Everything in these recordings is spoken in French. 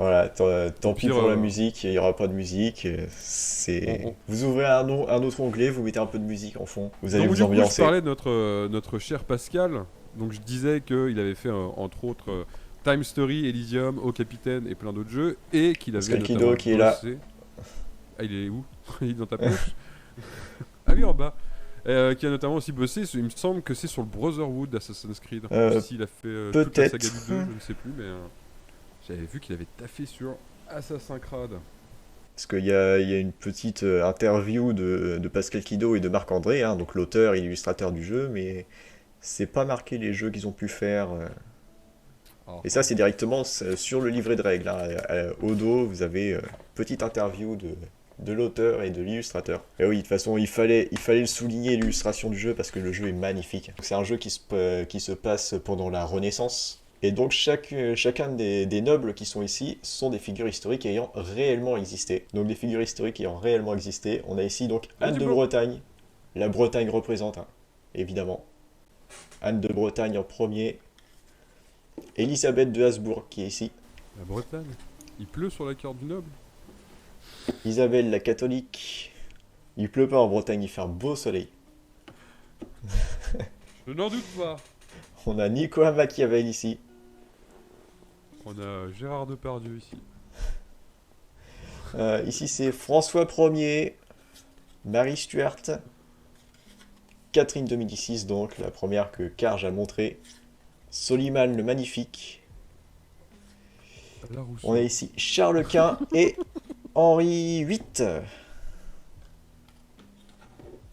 Voilà, Au tant pis pire, pour la musique, il n'y aura pas de musique. on, C'est... on- Vous ouvrez un autre onglet, vous mettez un peu de musique en fond, vous allez Donc vous du coup, je ambiancer. parlais de notre cher Pascal. Donc je disais qu'il avait fait entre autres Time Story, Elysium, Au Capitaine et plein d'autres jeux, et qu'il avait Pascal notamment Kido qui est là. bossé. Ah, il est où? Il est dans ta poche? Ah oui, en bas. Qui a notamment aussi bossé, il me semble que c'est sur le Brotherhood d'Assassin's Creed. Ou Euh, s'il a fait toute la saga du Peut-être. 2, je ne sais plus, mais j'avais vu qu'il avait taffé sur Assassin's Creed. Parce il y a une petite interview de Pascal Kido et de Marc-André, hein, donc l'auteur et l'illustrateur du jeu, mais c'est pas marqué les jeux qu'ils ont pu faire. Ah, Et ça, ah. c'est directement sur le livret de règles, hein. Au dos, vous avez petite interview de l'auteur et de l'illustrateur. Et oui, de toute façon, il fallait le souligner, l'illustration du jeu, parce que le jeu est magnifique. C'est un jeu qui se passe pendant la Renaissance. Et donc chacun des nobles qui sont ici sont des figures historiques ayant réellement existé. Donc des figures historiques ayant réellement existé. On a ici donc Il y a Anne du de beau. Bretagne. La Bretagne représente, hein, évidemment. Anne de Bretagne en premier. Élisabeth de Habsbourg qui est ici. La Bretagne. Il pleut sur la carte du noble. Isabelle la catholique. Il pleut pas en Bretagne, il fait un beau soleil. Je n'en doute pas. On a Nicolas Machiavel ici. On a Gérard Depardieu ici. Ici c'est François Ier, Marie Stuart, Catherine de Médicis donc, la première que Carge a montrée. Soliman le Magnifique. La On a Rousseau. ici Charles Quint et Henri VIII.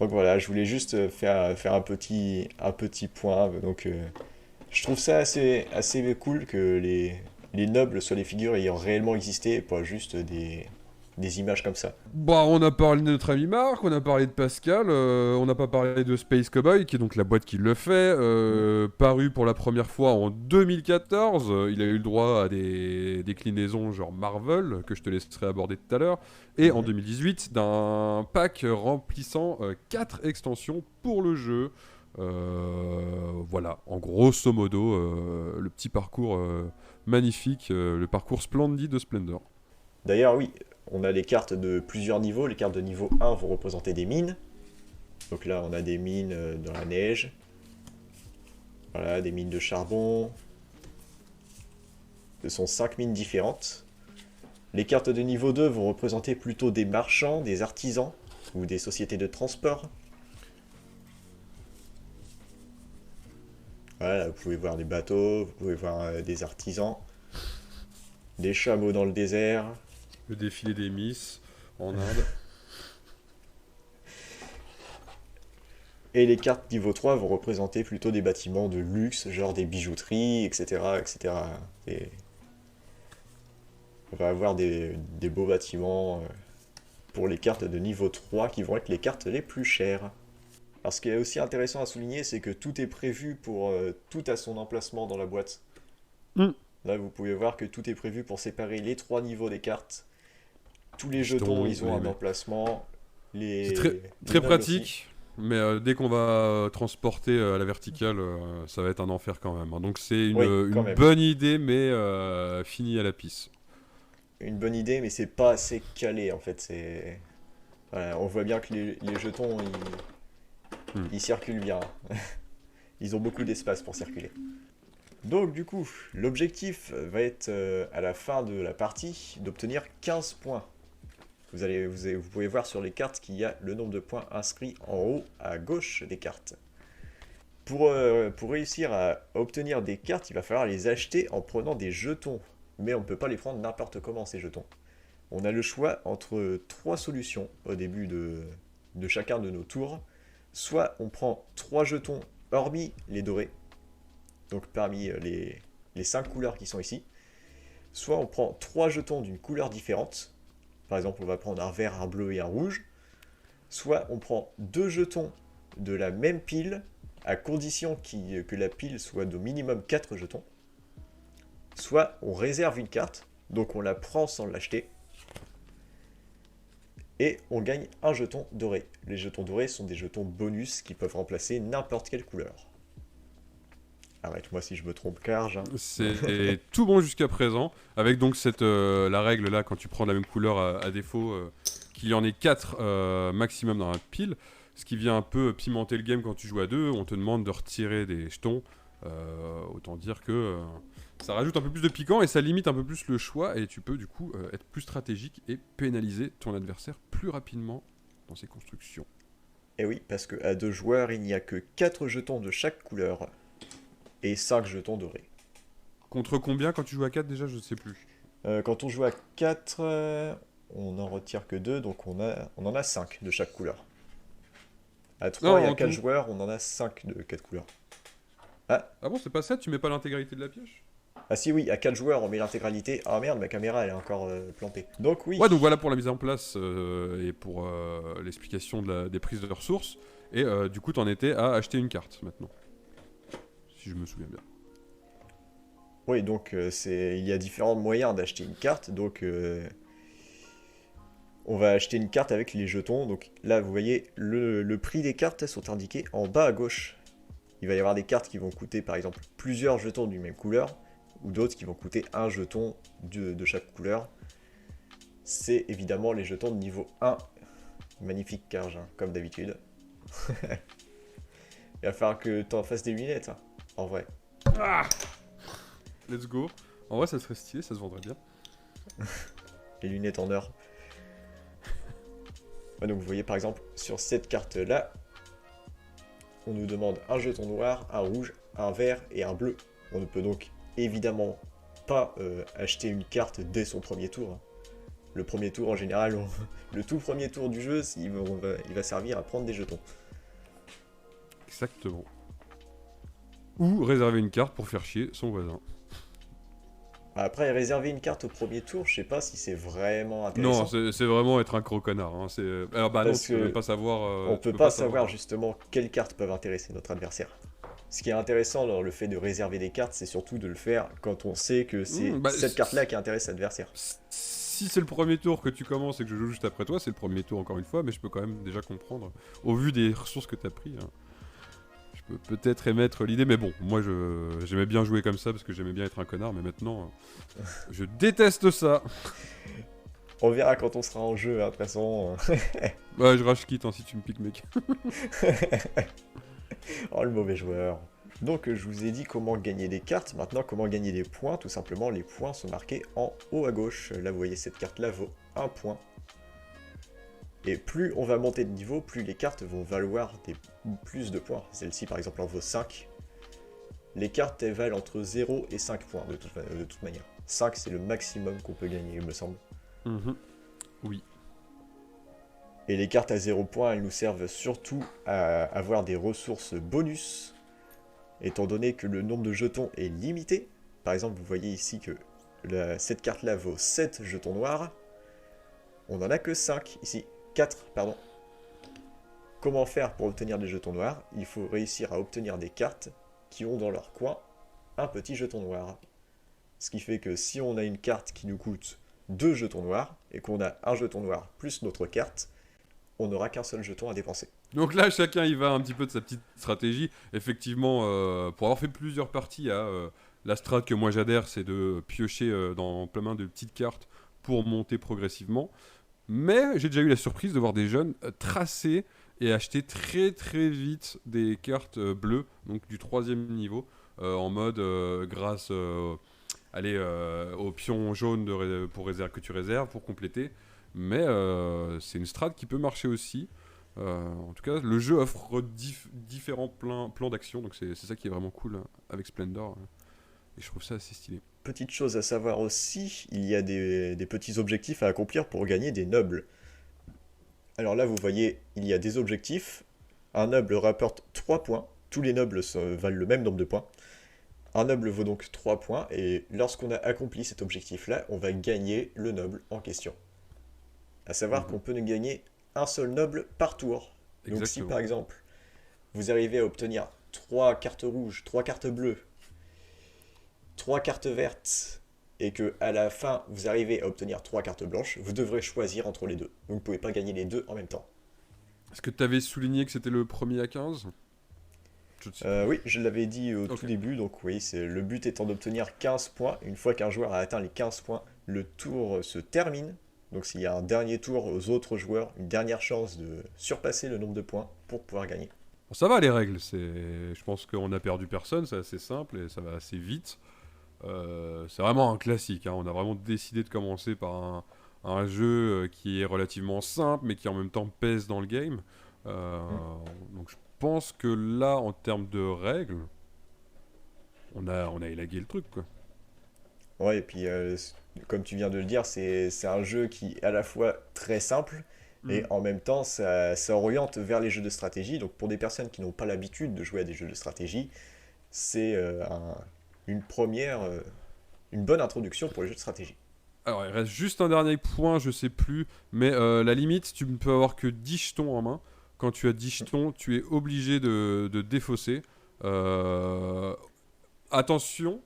Donc voilà, je voulais juste faire un petit point. Donc je trouve ça assez cool que les nobles soient des figures ayant réellement existé, et pas juste des images comme ça. Bah, on a parlé de notre ami Marc, on a parlé de Pascal, on n'a pas parlé de Space Cowboy, qui est donc la boîte qui le fait, Mm. paru pour la première fois en 2014. Il a eu le droit à des déclinaisons genre Marvel, que je te laisserai aborder tout à l'heure, et en Mhm. 2018, d'un pack remplissant 4 extensions pour le jeu. Voilà, en grosso modo, le petit parcours magnifique, le parcours splendide de Splendor. D'ailleurs, oui, on a les cartes de plusieurs niveaux. Les cartes de niveau 1 vont représenter des mines. Donc là, on a des mines dans la neige. Voilà, des mines de charbon. Ce sont 5 mines différentes. Les cartes de niveau 2 vont représenter plutôt des marchands, des artisans ou des sociétés de transport. Voilà, vous pouvez voir des bateaux, vous pouvez voir des artisans, des chameaux dans le désert. Le défilé des Miss en Inde. Et les cartes niveau 3 vont représenter plutôt des bâtiments de luxe, genre des bijouteries, etc. etc. Et on va avoir des beaux bâtiments pour les cartes de niveau 3 qui vont être les cartes les plus chères. Alors ce qui est aussi intéressant à souligner, c'est que tout est prévu pour tout à son emplacement dans la boîte. Mm. Là, vous pouvez voir que tout est prévu pour séparer les trois niveaux des cartes. Tous les jetons, Jetons, ils ont un emplacement. c'est très, Les très nobles aussi. pratique, mais dès qu'on va transporter à la verticale, ça va être un enfer quand même, hein. Donc c'est Oui, une quand même. bonne idée, mais finie à la pisse. Une bonne idée, mais c'est pas assez calé en fait. Voilà, on voit bien que les jetons, Mm. ils circulent bien. Ils ont beaucoup d'espace pour circuler. Donc du coup, l'objectif va être à la fin de la partie d'obtenir 15 points. Vous pouvez voir sur les cartes qu'il y a le nombre de points inscrits en haut à gauche des cartes. Pour réussir à obtenir des cartes, il va falloir les acheter en prenant des jetons. Mais on ne peut pas les prendre n'importe comment ces jetons. On a le choix entre trois solutions au début de chacun de nos tours. Soit on prend 3 jetons hormis les dorés, donc parmi les 5 couleurs qui sont ici. Soit on prend 3 jetons d'une couleur différente. Par exemple, on va prendre un vert, un bleu et un rouge. Soit on prend 2 jetons de la même pile, à condition que la pile soit d'au minimum 4 jetons. Soit on réserve une carte, donc on la prend sans l'acheter, et on gagne un jeton doré. Les jetons dorés sont des jetons bonus qui peuvent remplacer n'importe quelle couleur. Arrête-moi si je me trompe, Karge. Hein. C'est tout bon jusqu'à présent. Avec donc la règle là, quand tu prends la même couleur à défaut, qu'il y en ait 4 maximum dans la pile. Ce qui vient un peu pimenter le game quand tu joues à 2. On te demande de retirer des jetons. Autant dire que ça rajoute un peu plus de piquant et ça limite un peu plus le choix. Et tu peux du coup être plus stratégique et pénaliser ton adversaire plus rapidement dans ses constructions. Et oui, parce qu'à 2 joueurs, il n'y a que 4 jetons de chaque couleur et 5 jetons dorés. Contre combien quand tu joues à 4 déjà, je ne sais plus. Quand on joue à 4, on n'en retire que 2, donc on en a 5 de chaque couleur. À 3 Non, et à en 4 tout. joueurs, on en a 5 de 4 couleurs. Ah bon, c'est pas ça, tu mets pas l'intégralité de la pioche? Ah si oui, à 4 joueurs, on met l'intégralité. Ah merde, ma caméra elle est encore plantée. Donc oui. Ouais, donc voilà pour la mise en place et pour l'explication des prises de ressources. Et du coup, t'en étais à acheter une carte maintenant. Si je me souviens bien. Oui, donc il y a différents moyens d'acheter une carte. Donc on va acheter une carte avec les jetons. Donc là, vous voyez, le prix des cartes sont indiqués en bas à gauche. Il va y avoir des cartes qui vont coûter par exemple plusieurs jetons d'une même couleur, ou d'autres qui vont coûter un jeton de chaque couleur. C'est évidemment les jetons de niveau 1. Magnifique Karge, hein, comme d'habitude. Il va falloir que tu en fasses des lunettes, hein, en vrai. Ah, let's go. En vrai, ça serait stylé, ça se vendrait bien. Les lunettes en or. Ouais, donc vous voyez par exemple sur cette carte là, on nous demande un jeton noir, un rouge, un vert et un bleu. On ne peut donc évidemment pas acheter une carte dès son premier tour. Hein. Le premier tour en général, le tout premier tour du jeu, il va servir à prendre des jetons. Exactement. Ou réserver une carte pour faire chier son voisin. Après, réserver une carte au premier tour, je sais pas si c'est vraiment Non, intéressant. c'est vraiment être un gros connard. Hein. Alors bah non, Parce tu peux même que pas savoir. on Tu peut peux pas pas savoir justement quelles cartes peuvent intéresser notre adversaire. Ce qui est intéressant dans le fait de réserver des cartes, c'est surtout de le faire quand on sait que c'est Bah, cette carte-là qui intéresse l'adversaire. si c'est le premier tour que tu commences et que je joue juste après toi, c'est le premier tour encore une fois, mais je peux quand même déjà comprendre, au vu des ressources que t'as pris, hein, je peux peut-être émettre l'idée, mais bon, moi j'aimais bien jouer comme ça parce que j'aimais bien être un connard, mais maintenant, je déteste ça. On verra quand on sera en jeu, hein, de toute façon. Ouais, je rage quitte hein, si tu me piques, mec. Oh, le mauvais joueur. Donc, je vous ai dit comment gagner des cartes. Maintenant, comment gagner des points. Tout simplement, les points sont marqués en haut à gauche. Là, vous voyez, cette carte-là vaut 1 point. Et plus on va monter de niveau, plus les cartes vont valoir plus de points. Celle-ci, par exemple, en vaut 5. Les cartes, elles valent entre 0 et 5 points, de toute manière. 5, c'est le maximum qu'on peut gagner, il me semble. Oui. Et les cartes à 0 points, elles nous servent surtout à avoir des ressources bonus, étant donné que le nombre de jetons est limité. Par exemple, vous voyez ici que cette carte-là vaut 7 jetons noirs. On n'en a que 5 ici. 4, pardon. Comment faire pour obtenir des jetons noirs? Il faut réussir à obtenir des cartes qui ont dans leur coin un petit jeton noir. Ce qui fait que si on a une carte qui nous coûte 2 jetons noirs, et qu'on a un jeton noir plus notre carte, on n'aura qu'un seul jeton à dépenser. Donc là, chacun y va un petit peu de sa petite stratégie. Effectivement, pour avoir fait plusieurs parties, la strat que moi j'adhère, c'est de piocher dans plein de petites cartes pour monter progressivement. Mais j'ai déjà eu la surprise de voir des jeunes tracer et acheter très très vite des cartes bleues, donc du 3e niveau, en mode grâce au pion jaune que tu réserves pour compléter. Mais c'est une strat qui peut marcher aussi. En tout cas, le jeu offre différents plans d'action, donc c'est ça qui est vraiment cool avec Splendor. Et je trouve ça assez stylé. Petite chose à savoir aussi, il y a des petits objectifs à accomplir pour gagner des nobles. Alors là, vous voyez, il y a des objectifs. Un noble rapporte 3 points. Tous les nobles valent le même nombre de points. Un noble vaut donc 3 points, et lorsqu'on a accompli cet objectif-là, on va gagner le noble en question. À savoir qu'on peut ne gagner un seul noble par tour. Donc si par exemple, vous arrivez à obtenir 3 cartes rouges, 3 cartes bleues, 3 cartes vertes, et que à la fin vous arrivez à obtenir 3 cartes blanches, vous devrez choisir entre les deux. Vous ne pouvez pas gagner les deux en même temps. Est-ce que tu avais souligné que c'était le premier à 15 ? Oui, je l'avais dit au Ok. tout début, donc oui, le but étant d'obtenir 15 points. Une fois qu'un joueur a atteint les 15 points, le tour se termine. Donc s'il y a un dernier tour aux autres joueurs, une dernière chance de surpasser le nombre de points pour pouvoir gagner. Bon, ça va les règles, je pense qu'on a perdu personne, c'est assez simple et ça va assez vite. C'est vraiment un classique, hein. On a vraiment décidé de commencer par un jeu qui est relativement simple mais qui en même temps pèse dans le game. Euh, Mm. donc je pense que là, en termes de règles, on a élagué le truc, quoi. Ouais, et puis comme tu viens de le dire, c'est un jeu qui est à la fois très simple et Mm. en même temps ça oriente vers les jeux de stratégie. Donc pour des personnes qui n'ont pas l'habitude de jouer à des jeux de stratégie, c'est une première, une bonne introduction pour les jeux de stratégie. Alors, il reste juste un dernier point, je sais plus, mais la limite, tu ne peux avoir que 10 jetons en main. Quand tu as 10 jetons, tu es obligé de défausser. Euh, Attention,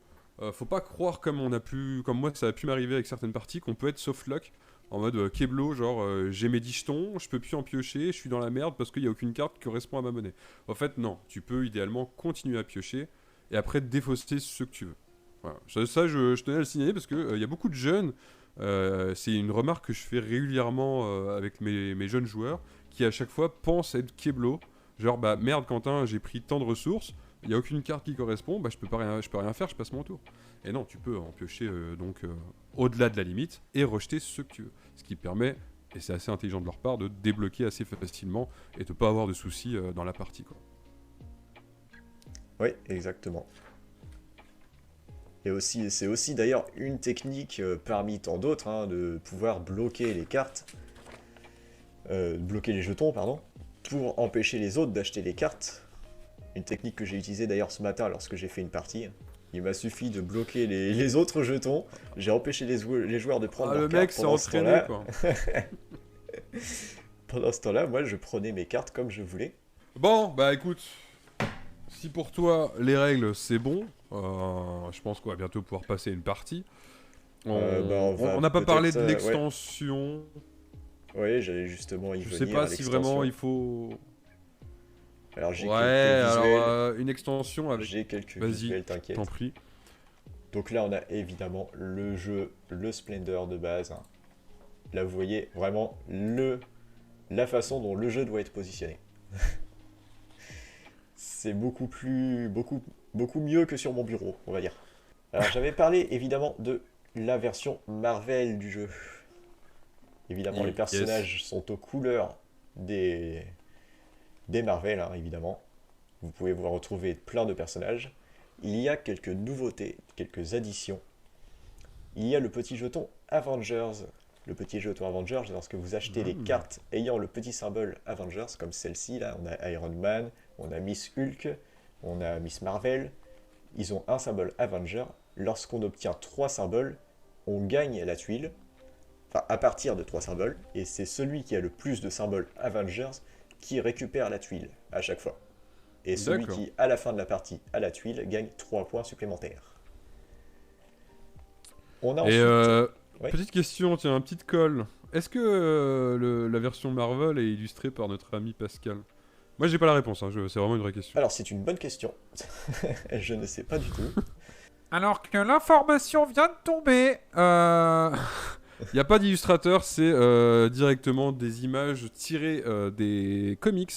faut pas croire comme moi ça a pu m'arriver avec certaines parties, qu'on peut être soft lock en mode Keblo, genre j'ai mes 10 jetons, je peux plus en piocher, je suis dans la merde parce qu'il n'y a aucune carte qui correspond à ma monnaie. En fait, non, tu peux idéalement continuer à piocher et après défausser ce que tu veux. Voilà. Je tenais à le signaler parce qu'il y a beaucoup de jeunes, c'est une remarque que je fais régulièrement avec mes jeunes joueurs, qui à chaque fois pensent être Keblo. Genre, bah merde, Quentin, j'ai pris tant de ressources, il n'y a aucune carte qui correspond, bah je peux rien faire, je passe mon tour. Et non, tu peux en piocher au-delà de la limite et rejeter ce que tu veux. Ce qui permet, et c'est assez intelligent de leur part, de débloquer assez facilement et de pas avoir de soucis dans la partie, quoi. Oui, exactement. Et aussi, c'est aussi d'ailleurs une technique parmi tant d'autres hein, de pouvoir bloquer les cartes, bloquer les jetons, pardon, pour empêcher les autres d'acheter les cartes. Une technique que j'ai utilisée d'ailleurs ce matin lorsque j'ai fait une partie. Il m'a suffi de bloquer les autres jetons, j'ai empêché les joueurs de prendre Ah, le leurs mec cartes s'est entraîné, quoi. Pendant ce temps-là, moi je prenais mes cartes comme je voulais. Bon, bah écoute, si pour toi les règles c'est bon, je pense qu'on va bientôt pouvoir passer une partie. Bah, on On va n'a pas parlé peut-être. de Ouais, l'extension. ouais j'allais justement y Je sais venir pas à si vraiment l'extension. il faut. Alors Ouais, alors une extension avec. j'ai quelques Vas-y, visuels, je t'en t'inquiète. prie. Donc là, on a évidemment le jeu, le Splendor de base. Là, vous voyez vraiment la façon dont le jeu doit être positionné. C'est beaucoup mieux que sur mon bureau, on va dire. Alors, j'avais parlé évidemment de la version Marvel du jeu. Évidemment, les Yes. personnages sont aux couleurs des, des Marvel, hein, évidemment. Vous pouvez vous retrouver plein de personnages. Il y a quelques nouveautés, quelques additions. Il y a le petit jeton Avengers. Le petit jeton Avengers, lorsque vous achetez des Hmm. cartes ayant le petit symbole Avengers, comme celle-ci, là, on a Iron Man, on a Miss Hulk, on a Miss Marvel, ils ont un symbole Avenger. Lorsqu'on obtient 3 symboles, on gagne la tuile, enfin à partir de 3 symboles, et c'est celui qui a le plus de symboles Avengers qui récupère la tuile à chaque fois. Et celui D'accord. qui, à la fin de la partie, a la tuile, gagne 3 points supplémentaires. On a Et ensuite... Ouais. petite question, tiens, un petit colle. Est-ce que la version Marvel est illustrée par notre ami Pascal? Moi, j'ai pas la réponse, hein, c'est vraiment une vraie question. Alors c'est une bonne question. Je ne sais pas du tout. Alors que l'information vient de tomber. Il n'y a pas d'illustrateur, c'est directement des images tirées des comics.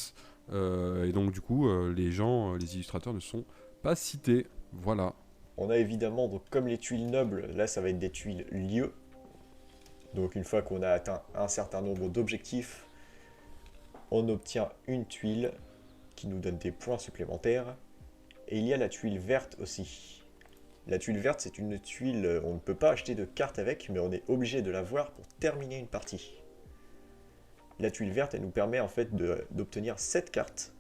Et donc, du coup, les illustrateurs ne sont pas cités. Voilà. On a évidemment, donc, comme les tuiles nobles, là ça va être des tuiles lieux. Donc une fois qu'on a atteint un certain nombre d'objectifs, on obtient une tuile qui nous donne des points supplémentaires. Et il y a la tuile verte aussi. La tuile verte, c'est une tuile, on ne peut pas acheter de carte avec, mais on est obligé de l'avoir pour terminer une partie. La tuile verte, elle nous permet en fait d'obtenir 7 cartes.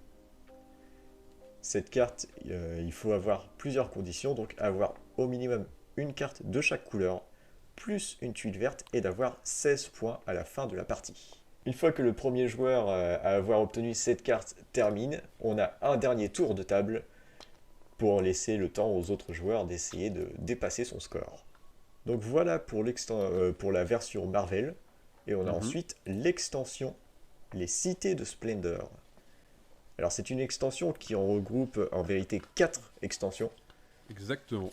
Cette carte, il faut avoir plusieurs conditions, donc avoir au minimum une carte de chaque couleur, plus une tuile verte, et d'avoir 16 points à la fin de la partie. Une fois que le premier joueur à avoir obtenu cette carte termine, on a un dernier tour de table pour laisser le temps aux autres joueurs d'essayer de dépasser son score. Donc voilà pour la version Marvel. Et on a Mhm. ensuite l'extension, les cités de Splendor. Alors c'est une extension qui en regroupe en vérité 4 extensions. Exactement.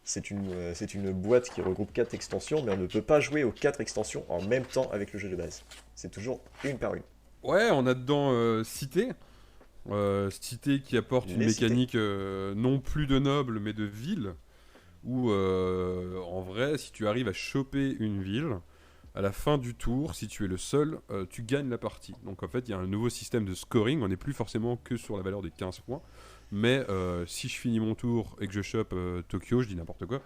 C'est une boîte qui regroupe 4 extensions, mais on ne peut pas jouer aux 4 extensions en même temps avec le jeu de base. C'est toujours une par une. Ouais, on a dedans Cité. Cité qui apporte une Les cités. mécanique non plus de noble mais de ville. Où en vrai, si tu arrives à choper une ville, à la fin du tour, si tu es le seul, tu gagnes la partie. Donc en fait, il y a un nouveau système de scoring. On n'est plus forcément que sur la valeur des 15 points. Mais si je finis mon tour et que je chope Tokyo, je dis n'importe quoi,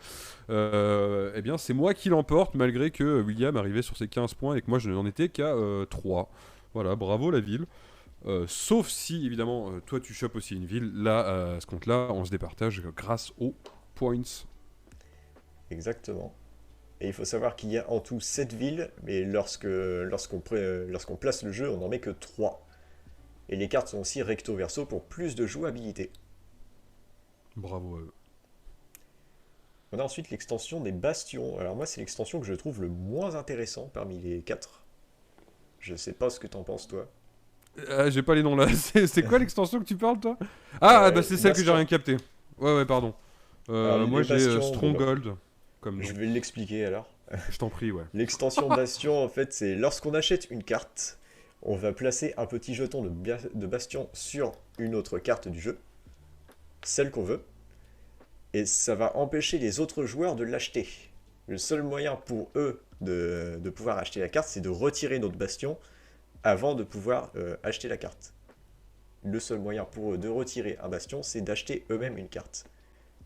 eh bien c'est moi qui l'emporte malgré que William arrivait sur ses 15 points et que moi je n'en étais qu'à 3. Voilà, bravo la ville. Sauf si évidemment toi tu chopes aussi une ville. Là, à ce compte-là, on se départage grâce aux points. Exactement. Et il faut savoir qu'il y a en tout 7 villes, mais lorsqu'on place le jeu, on n'en met que 3. Et les cartes sont aussi recto-verso pour plus de jouabilité. Bravo à eux. On a ensuite l'extension des bastions. Alors moi, c'est l'extension que je trouve le moins intéressant parmi les 4. Je sais pas ce que t'en penses, toi. J'ai pas les noms là. C'est quoi l'extension que tu parles toi? Ah, bah c'est celle que j'ai Bastion. rien capté. Ouais, pardon. Alors, Moi les j'ai bastions, Stronghold comme nom. Je vais l'expliquer alors. Je t'en prie, ouais. L'extension bastion, en fait, c'est lorsqu'on achète une carte, on va placer un petit jeton de bastion sur une autre carte du jeu, celle qu'on veut, et ça va empêcher les autres joueurs de l'acheter. Le seul moyen pour eux de pouvoir acheter la carte, c'est de retirer notre bastion avant de pouvoir acheter la carte. Le seul moyen pour eux de retirer un bastion, c'est d'acheter eux-mêmes une carte.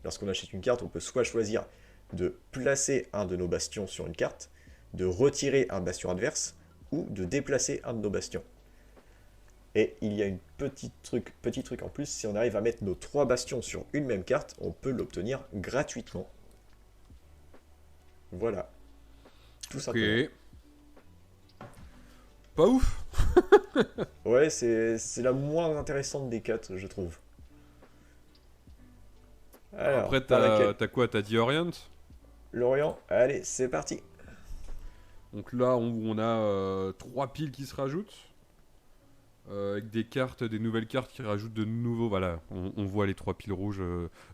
Lorsqu'on achète une carte, on peut soit choisir de placer un de nos bastions sur une carte, de retirer un bastion adverse, ou de déplacer un de nos bastions. Et il y a une petit truc en plus, si on arrive à mettre nos 3 bastions sur une même carte, on peut l'obtenir gratuitement. Voilà. Tout simplement. Ok. Pas ouf. Ouais, c'est la moins intéressante des 4, je trouve. Alors, Après par laquelle t'as quoi? T'as The Orient. Lorient, allez, c'est parti. Donc là on a 3 piles qui se rajoutent. Avec des cartes, des nouvelles cartes qui rajoutent de nouveaux. Voilà, on voit les 3 piles rouges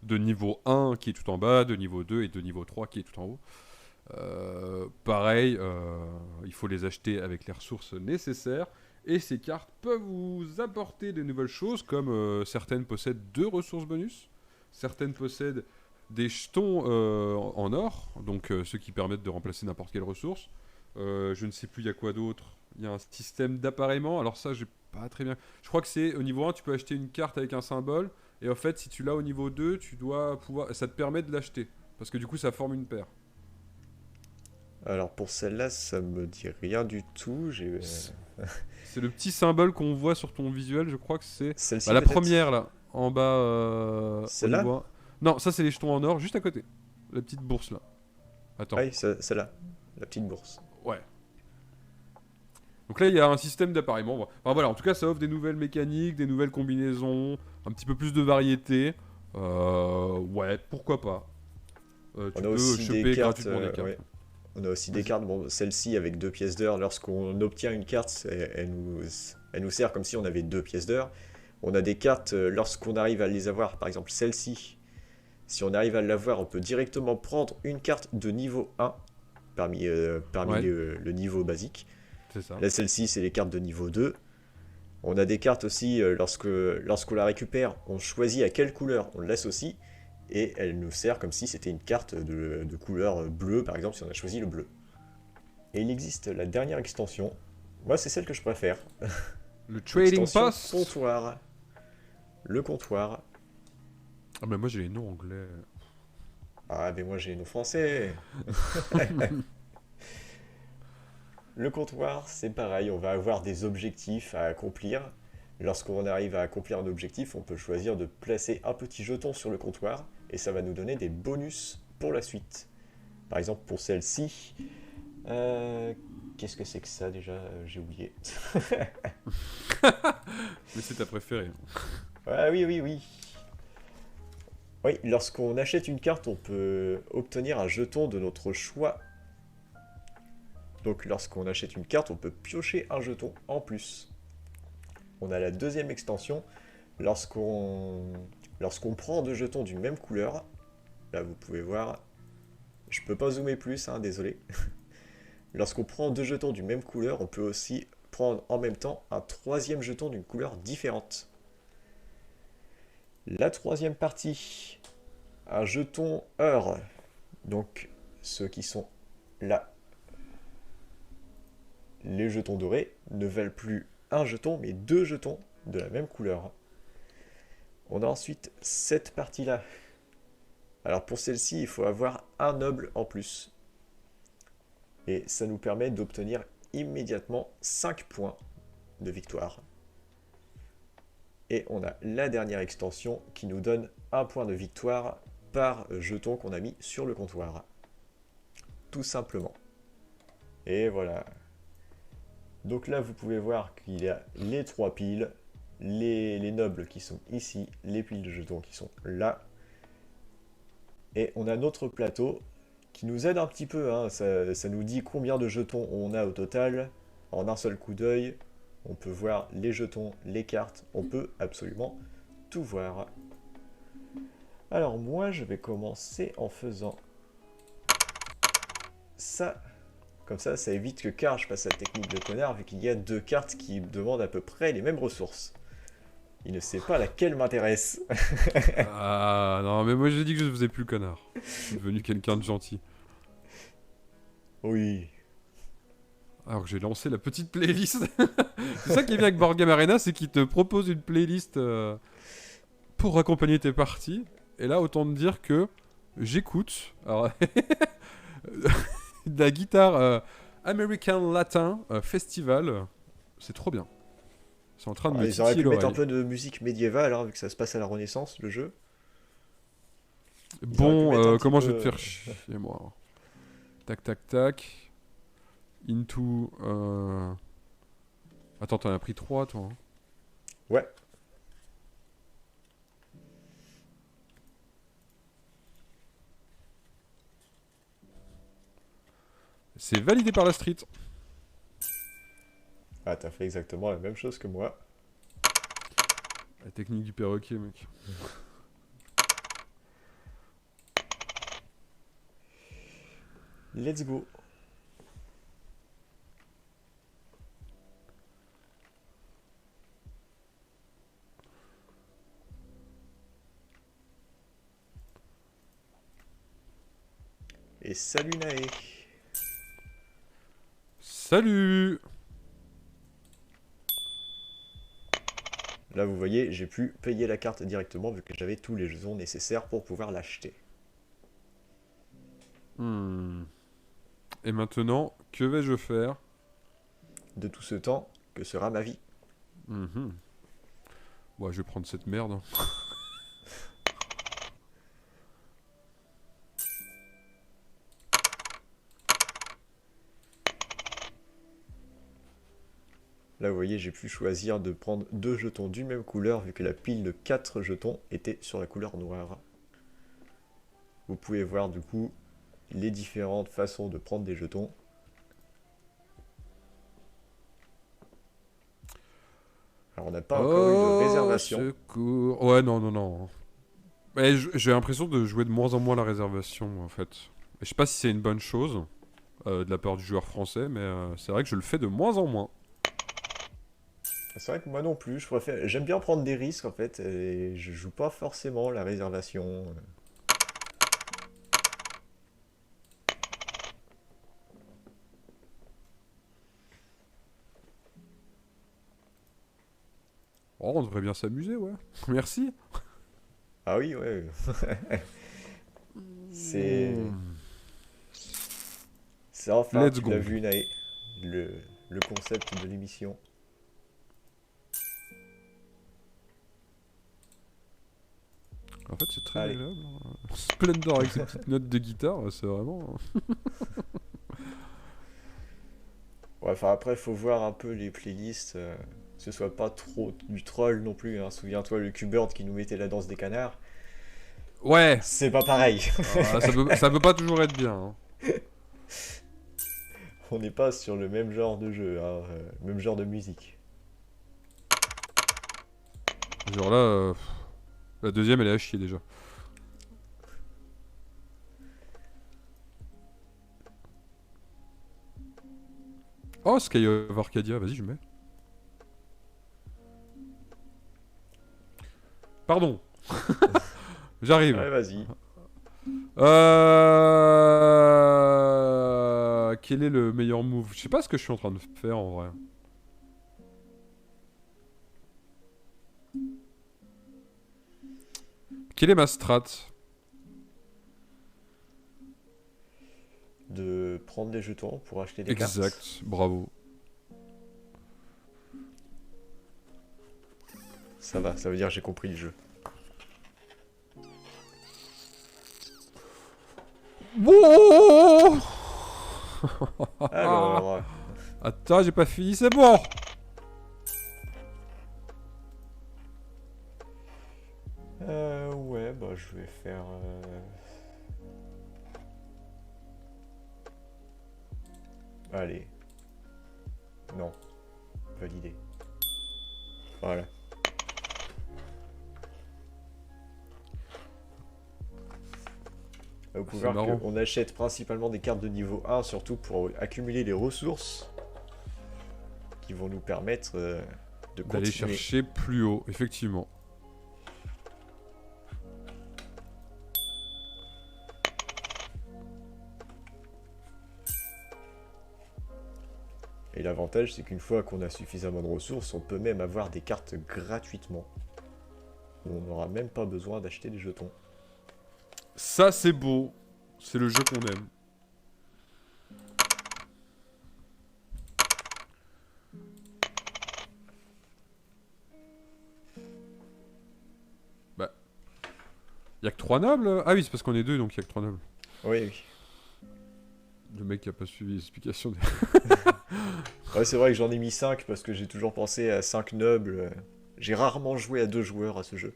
de niveau 1 qui est tout en bas, de niveau 2 et de niveau 3 qui est tout en haut. Pareil, il faut les acheter avec les ressources nécessaires. Et ces cartes peuvent vous apporter de nouvelles choses, comme certaines possèdent 2 ressources bonus, certaines possèdent des jetons en or, donc ceux qui permettent de remplacer n'importe quelle ressource. Je ne sais plus, il y a quoi d'autre. Il y a un système d'appareillement, alors ça, j'ai pas très bien. Je crois que c'est au niveau 1, tu peux acheter une carte avec un symbole, et en fait, si tu l'as au niveau 2, tu dois pouvoir. Ça te permet de l'acheter, parce que du coup, ça forme une paire. Alors pour celle-là, ça me dit rien du tout. C'est le petit symbole qu'on voit sur ton visuel, je crois que c'est. Celle-ci Bah, la peut-être. première là, en bas. Au Celle-là. niveau 1. Non, ça c'est les jetons en or, juste à côté. La petite bourse là. Attends. Ah oui, celle-là. La petite bourse. Ouais. Donc là, il y a un système d'appareillement. Enfin voilà, en tout cas, ça offre des nouvelles mécaniques, des nouvelles combinaisons, un petit peu plus de variété. Ouais, pourquoi pas. Tu On a peux aussi des choper cartes. gratuitement des cartes. Ouais. On a aussi des Vas-y. cartes. Bon, celle-ci avec 2 pièces d'or. Lorsqu'on obtient une carte, elle nous sert comme si on avait 2 pièces d'or. On a des cartes, lorsqu'on arrive à les avoir, par exemple celle-ci. Si on arrive à l'avoir, on peut directement prendre une carte de niveau 1 parmi Ouais. le niveau basique. C'est ça. Là, celle-ci, c'est les cartes de niveau 2. On a des cartes aussi, lorsqu'on la récupère, on choisit à quelle couleur on l'associe. Et elle nous sert comme si c'était une carte de couleur bleue, par exemple, si on a choisi le bleu. Et il existe la dernière extension. Moi, c'est celle que je préfère. Le Trading Extension Post. comptoir. Le comptoir. Ah bah moi j'ai les noms anglais. Ah, mais moi, j'ai nos français. Le comptoir, c'est pareil, on va avoir des objectifs à accomplir. Lorsqu'on arrive à accomplir un objectif, on peut choisir de placer un petit jeton sur le comptoir et ça va nous donner des bonus pour la suite. Par exemple, pour celle-ci, qu'est-ce que c'est que ça déjà? J'ai oublié. Mais c'est ta préférée. Ah oui, oui, oui. Oui, lorsqu'on achète une carte, on peut obtenir un jeton de notre choix. Donc lorsqu'on achète une carte, on peut piocher un jeton en plus. on a la deuxième extension. Lorsqu'on prend 2 jetons d'une même couleur, là vous pouvez voir, je peux pas zoomer plus, hein, désolé. Lorsqu'on prend 2 jetons d'une même couleur, on peut aussi prendre en même temps un 3e jeton d'une couleur différente. La 3e partie, un jeton heure, donc ceux qui sont là, les jetons dorés, ne valent plus un jeton mais 2 jetons de la même couleur. On a ensuite cette partie-là. Alors pour celle-ci, il faut avoir un noble en plus. Et ça nous permet d'obtenir immédiatement 5 points de victoire. Et on a la dernière extension qui nous donne 1 point de victoire par jeton qu'on a mis sur le comptoir. Tout simplement. Et voilà. Donc là, vous pouvez voir qu'il y a les 3 piles, les nobles qui sont ici, les piles de jetons qui sont là. Et on a notre plateau qui nous aide un petit peu, hein. Ça nous dit combien de jetons on a au total. En un seul coup d'œil, on peut voir les jetons, les cartes, on peut absolument tout voir. Alors moi, je vais commencer en faisant ça. Comme ça évite que Karl fasse sa technique de connard, vu qu'il y a 2 cartes qui demandent à peu près les mêmes ressources. Il ne sait pas laquelle m'intéresse. Ah non, mais moi j'ai dit que je faisais plus le connard. Je suis devenu quelqu'un de gentil. Oui. Alors que j'ai lancé la petite playlist. C'est ça qui est bien avec Board Game Arena, c'est qu'il te propose une playlist pour accompagner tes parties. Et là, autant te dire que j'écoute alors, de la guitare American Latin Festival. C'est trop bien. C'est en train de me Ils auraient titiller pu mettre un l'oreille. peu de musique médiévale, hein, vu que ça se passe à la Renaissance, le jeu. Ils auraient pu Bon, mettre un petit comment je peu- vais te faire chier, moi. Tac, tac, tac. Into... Attends, t'en as pris 3, toi. Hein. Ouais. C'est validé par la street. Ah, t'as fait exactement la même chose que moi. La technique du perroquet, mec. Let's go. Et salut Nae. Salut! Là, vous voyez, j'ai pu payer la carte directement vu que j'avais tous les jetons nécessaires pour pouvoir l'acheter. Et maintenant, que vais-je faire? De tout ce temps, que sera ma vie? Bon, je vais prendre cette merde. Hein. Là, vous voyez, j'ai pu choisir de prendre 2 jetons d'une même couleur vu que la pile de 4 jetons était sur la couleur noire. Vous pouvez voir du coup les différentes façons de prendre des jetons. Alors, on n'a pas encore eu de réservation. Secours. Ouais, non, non, non. Mais j'ai l'impression de jouer de moins en moins à la réservation, en fait. Et je sais pas si c'est une bonne chose de la part du joueur français, mais c'est vrai que je le fais de moins en moins. C'est vrai que moi non plus, j'aime bien prendre des risques en fait, et je joue pas forcément la réservation. Oh, on devrait bien s'amuser, ouais. Merci. Ah oui, ouais. C'est c'est enfin, Let's tu go. l'as vu Nae, le concept de l'émission. En fait, c'est très Allez. agréable. Hein. Splendor avec ses petites notes de guitare, c'est vraiment... Ouais, enfin après, faut voir un peu les playlists, que ce soit pas trop du troll non plus, hein. Souviens-toi le Q-Bird qui nous mettait la danse des canards. Ouais. C'est pas pareil. Ah, ça peut pas toujours être bien. Hein. On n'est pas sur le même genre de jeu, hein, même genre de musique. Genre là, la deuxième elle est à chier déjà. Oh, Sky of Arcadia, vas-y, je mets. Pardon. J'arrive. Ouais, vas-y. Quel est le meilleur move? Je sais pas ce que je suis en train de faire en vrai. Quelle est ma strat? De prendre des jetons pour acheter des cartes. Exact, bravo. Ça va, ça veut dire que j'ai compris le jeu. Wow. Alors, Attends, j'ai pas fini, c'est bon. ouais, bah je vais faire... Allez. Non. Validé. Voilà. Vous pouvez C'est voir marrant. qu'on achète principalement des cartes de niveau 1, surtout pour accumuler les ressources qui vont nous permettre de D'aller continuer. chercher plus haut, effectivement. Et l'avantage, c'est qu'une fois qu'on a suffisamment de ressources, on peut même avoir des cartes gratuitement. On n'aura même pas besoin d'acheter des jetons. Ça, c'est beau. C'est le jeu qu'on aime. Bah. Y'a que 3 nobles? Ah oui, c'est parce qu'on est 2, donc y'a que 3 nobles. Oui, oui. Le mec qui a pas suivi l'explication. Ouais, c'est vrai que j'en ai mis 5 parce que j'ai toujours pensé à 5 nobles. J'ai rarement joué à 2 joueurs à ce jeu.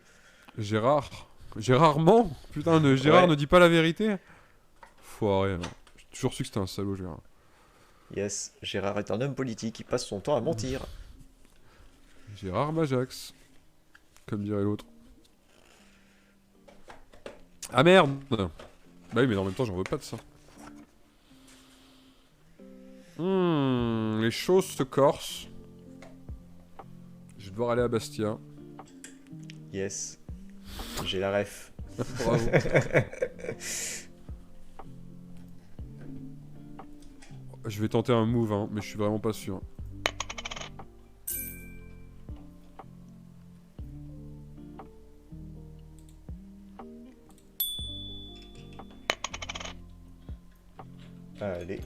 Gérard. Gérardment? Putain, Gérard Ouais. ne dit pas la vérité? Foiré. Hein. J'ai toujours su que c'était un salaud, Gérard. Yes, Gérard est un homme politique qui passe son temps à mentir. Gérard Majax. Comme dirait l'autre. Ah merde! Bah oui, mais en même temps, j'en veux pas de ça. Les choses se corsent. Je vais devoir aller à Bastia. Yes, j'ai la ref. Bravo. Je vais tenter un move, hein, mais je suis vraiment pas sûr. Allez,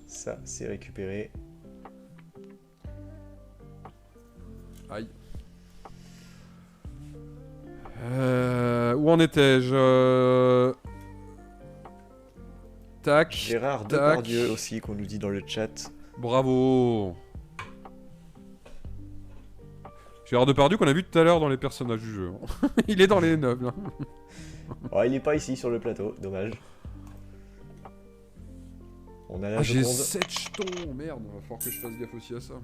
ça c'est récupéré. Aïe. Où en étais-je? Tac. Gérard tac. Depardieu aussi qu'on nous dit dans le chat. Bravo. Gérard Depardieu qu'on a vu tout à l'heure dans les personnages du jeu. Il est dans les nobles. Oh, il est pas ici sur le plateau, dommage. On a la Ah, j'ai Joconde. 7 jetons. Merde, va falloir que je fasse gaffe aussi à ça.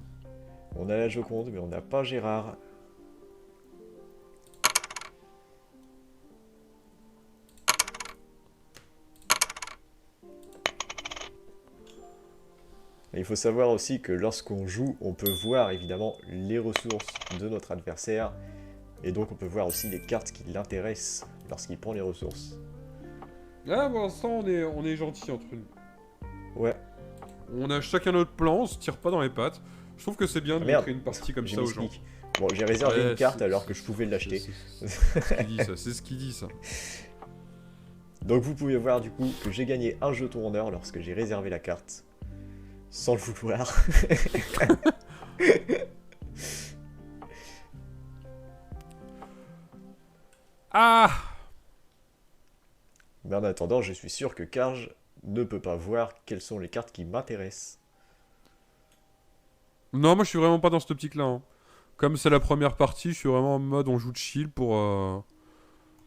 On a la Joconde, mais on n'a pas Gérard. Et il faut savoir aussi que lorsqu'on joue, on peut voir évidemment les ressources de notre adversaire. Et donc on peut voir aussi les cartes qui l'intéressent lorsqu'il prend les ressources. Là, pour l'instant, on est gentils entre nous. Ouais, On a chacun notre plan, on se tire pas dans les pattes. Je trouve que c'est bien de merde. montrer une partie comme je ça aux gens. m'explique. Bon, j'ai réservé Ouais, une carte c'est- alors que je pouvais l'acheter. C'est ce qu'il dit, ça. C'est ce qu'il dit, ça. Donc vous pouvez voir du coup que j'ai gagné un jeton en or lorsque j'ai réservé la carte. Sans le vouloir. Ah! Mais en attendant, je suis sûr que Karj ne peut pas voir quelles sont les cartes qui m'intéressent. Non, moi je suis vraiment pas dans cette optique-là. Hein. Comme c'est la première partie, je suis vraiment en mode on joue de chill pour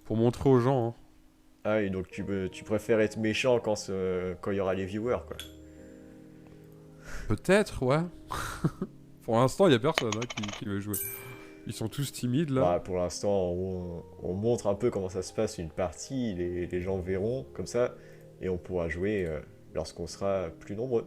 montrer aux gens. Hein. Ah et donc tu préfères être méchant quand il y aura les viewers quoi. Peut-être, ouais. Pour l'instant, il y a personne hein, qui veut jouer. Ils sont tous timides là. Bah, pour l'instant, on montre un peu comment ça se passe une partie, les gens verront comme ça, et on pourra jouer lorsqu'on sera plus nombreux.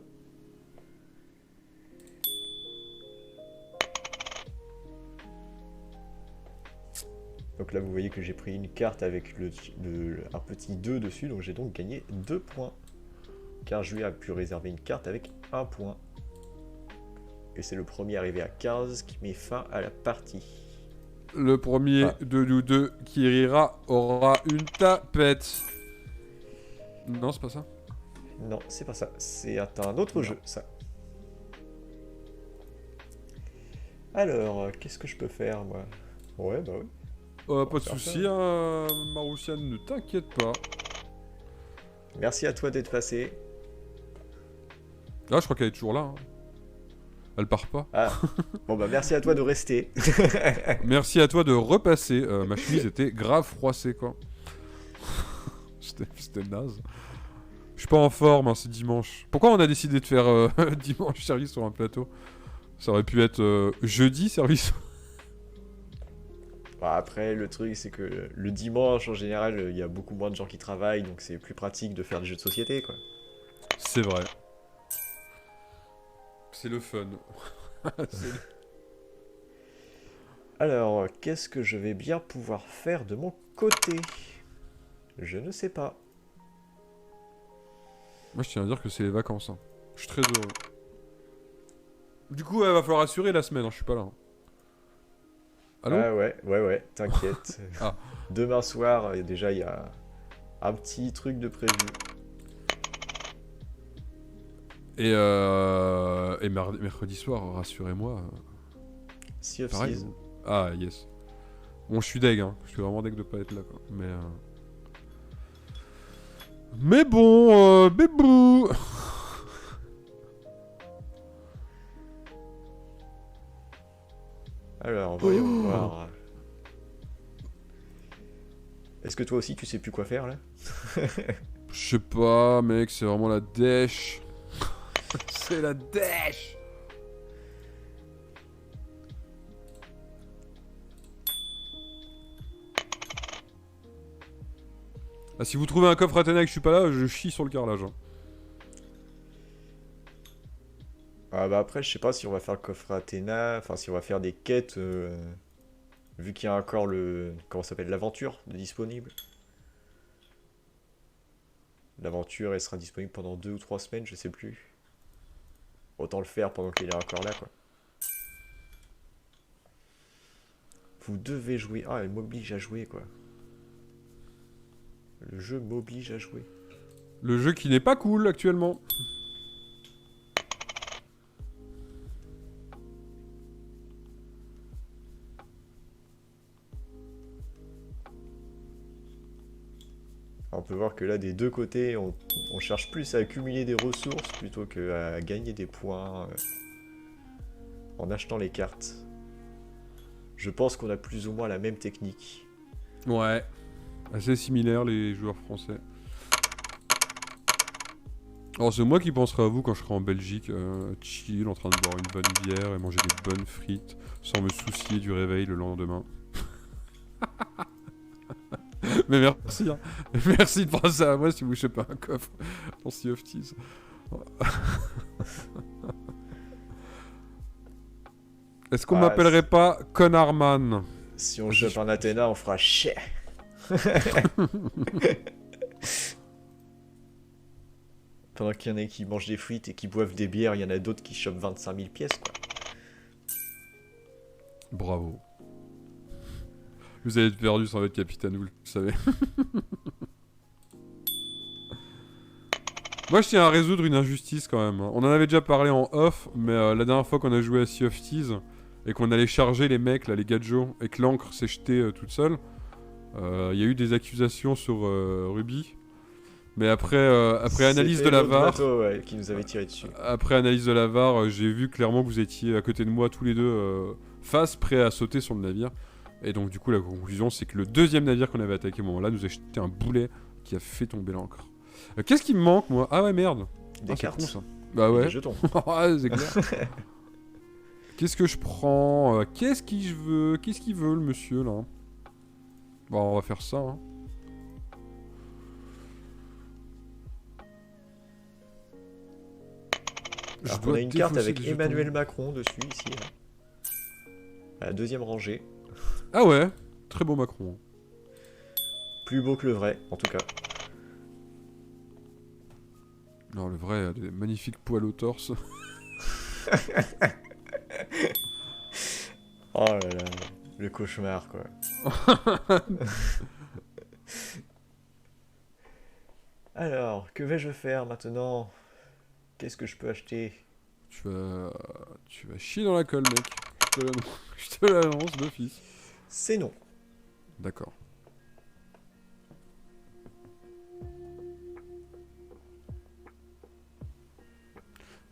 Donc là, vous voyez que j'ai pris une carte avec un petit 2 dessus, donc j'ai donc gagné 2 points. Car je lui ai pu réserver une carte avec 1 point. Et c'est le premier arrivé à 15 qui met fin à la partie. Le premier de nous deux qui rira aura une tapette. Non, c'est pas ça. Non, c'est pas ça. C'est un autre jeu, ça. Alors, qu'est-ce que je peux faire, moi? Ouais, bah oui. Pas de soucis, hein, Maroussiane, ne t'inquiète pas. Merci à toi d'être passé. Ah, je crois qu'elle est toujours là. Hein. Elle part pas. Ah, bon bah merci à toi de rester. Merci à toi de repasser. Ma chemise était grave froissée, quoi. C'était naze. Je suis pas en forme, hein, c'est dimanche. Pourquoi on a décidé de faire dimanche service sur un plateau? Ça aurait pu être jeudi service. Bah, après, le truc, c'est que le dimanche, en général, il y a beaucoup moins de gens qui travaillent, donc c'est plus pratique de faire des jeux de société, quoi. C'est vrai. C'est le fun. Alors, qu'est-ce que je vais bien pouvoir faire de mon côté? Je ne sais pas. Moi, je tiens à dire que c'est les vacances. Hein. Je suis très heureux. Du coup, il va falloir assurer la semaine, hein, je suis pas là. Hein. Allô? Ah ouais, t'inquiète. Ah. Demain soir, déjà, il y a un petit truc de prévu. Et mercredi soir, rassurez-moi. Sea of Pareil. Thieves. Ah, yes. Bon, je suis deg, hein. Je suis vraiment deg de pas être là, quoi. Mais bon, bébou. Alors, voyons voir. Est-ce que toi aussi, tu sais plus quoi faire, là? Je sais pas, mec, c'est vraiment la dèche. C'est la dèche. Ah, si vous trouvez un coffre Athéna et que je suis pas là, je chie sur le carrelage. Hein. Ah bah après, je sais pas si on va faire le coffre Athéna, enfin si on va faire des quêtes, vu qu'il y a encore le... Comment ça s'appelle? L'aventure de disponible. L'aventure, elle sera disponible pendant 2 ou 3 semaines, je sais plus. Autant le faire pendant qu'il est encore là, quoi. Vous devez jouer... Ah, elle m'oblige à jouer, quoi. Le jeu m'oblige à jouer. Le jeu qui n'est pas cool actuellement. On peut voir que là, des deux côtés, on cherche plus à accumuler des ressources plutôt qu'à gagner des points en achetant les cartes. Je pense qu'on a plus ou moins la même technique. Ouais. Assez similaire les joueurs français. Alors c'est moi qui penserai à vous quand je serai en Belgique, chill, en train de boire une bonne bière et manger des bonnes frites, sans me soucier du réveil le lendemain. Mais merci, hein. Merci de penser à moi si vous chopez un coffre dans Sea of Thieves. Est-ce qu'on m'appellerait pas Connarman? Si on chope un Athéna, on fera chier. Pendant qu'il y en a qui mangent des frites et qui boivent des bières, il y en a d'autres qui chopent 25 000 pièces, quoi. Bravo. Vous allez être perdu sans votre capitaine, vous le savez. Moi, je tiens à résoudre une injustice quand même. On en avait déjà parlé en off, mais la dernière fois qu'on a joué à Sea of Thieves et qu'on allait charger les mecs, là, les gadgets, et que l'encre s'est jetée toute seule, il y a eu des accusations sur Ruby. Mais après analyse de la VAR, bateau, ouais, qui nous avait tiré dessus. après analyse de la VAR, j'ai vu clairement que vous étiez à côté de moi tous les deux, face, prêts à sauter sur le navire. Et donc du coup la conclusion c'est que le deuxième navire qu'on avait attaqué au moment là nous a jeté un boulet qui a fait tomber l'ancre. Qu'est-ce qui me manque moi? Ah ouais merde. Des C'est cartes. con, ça. Bah ouais. Des jetons. Ouais, c'est clair. Qu'est-ce que je prends? Qu'est-ce qu'il veut? Qu'est-ce qu'il veut, le monsieur, là? Bon, on va faire ça, hein. Je Alors qu'on dois a une carte défausser avec des jetons. Emmanuel Macron dessus, ici. Là. À la deuxième rangée. Ah ouais, très beau Macron. Plus beau que le vrai, en tout cas. Non, le vrai a des magnifiques poils au torse. Oh là là, le cauchemar, quoi. Alors, que vais-je faire maintenant? Qu'est-ce que je peux acheter? Tu vas chier dans la colle, mec. Je te l'annonce d'office. C'est non. D'accord.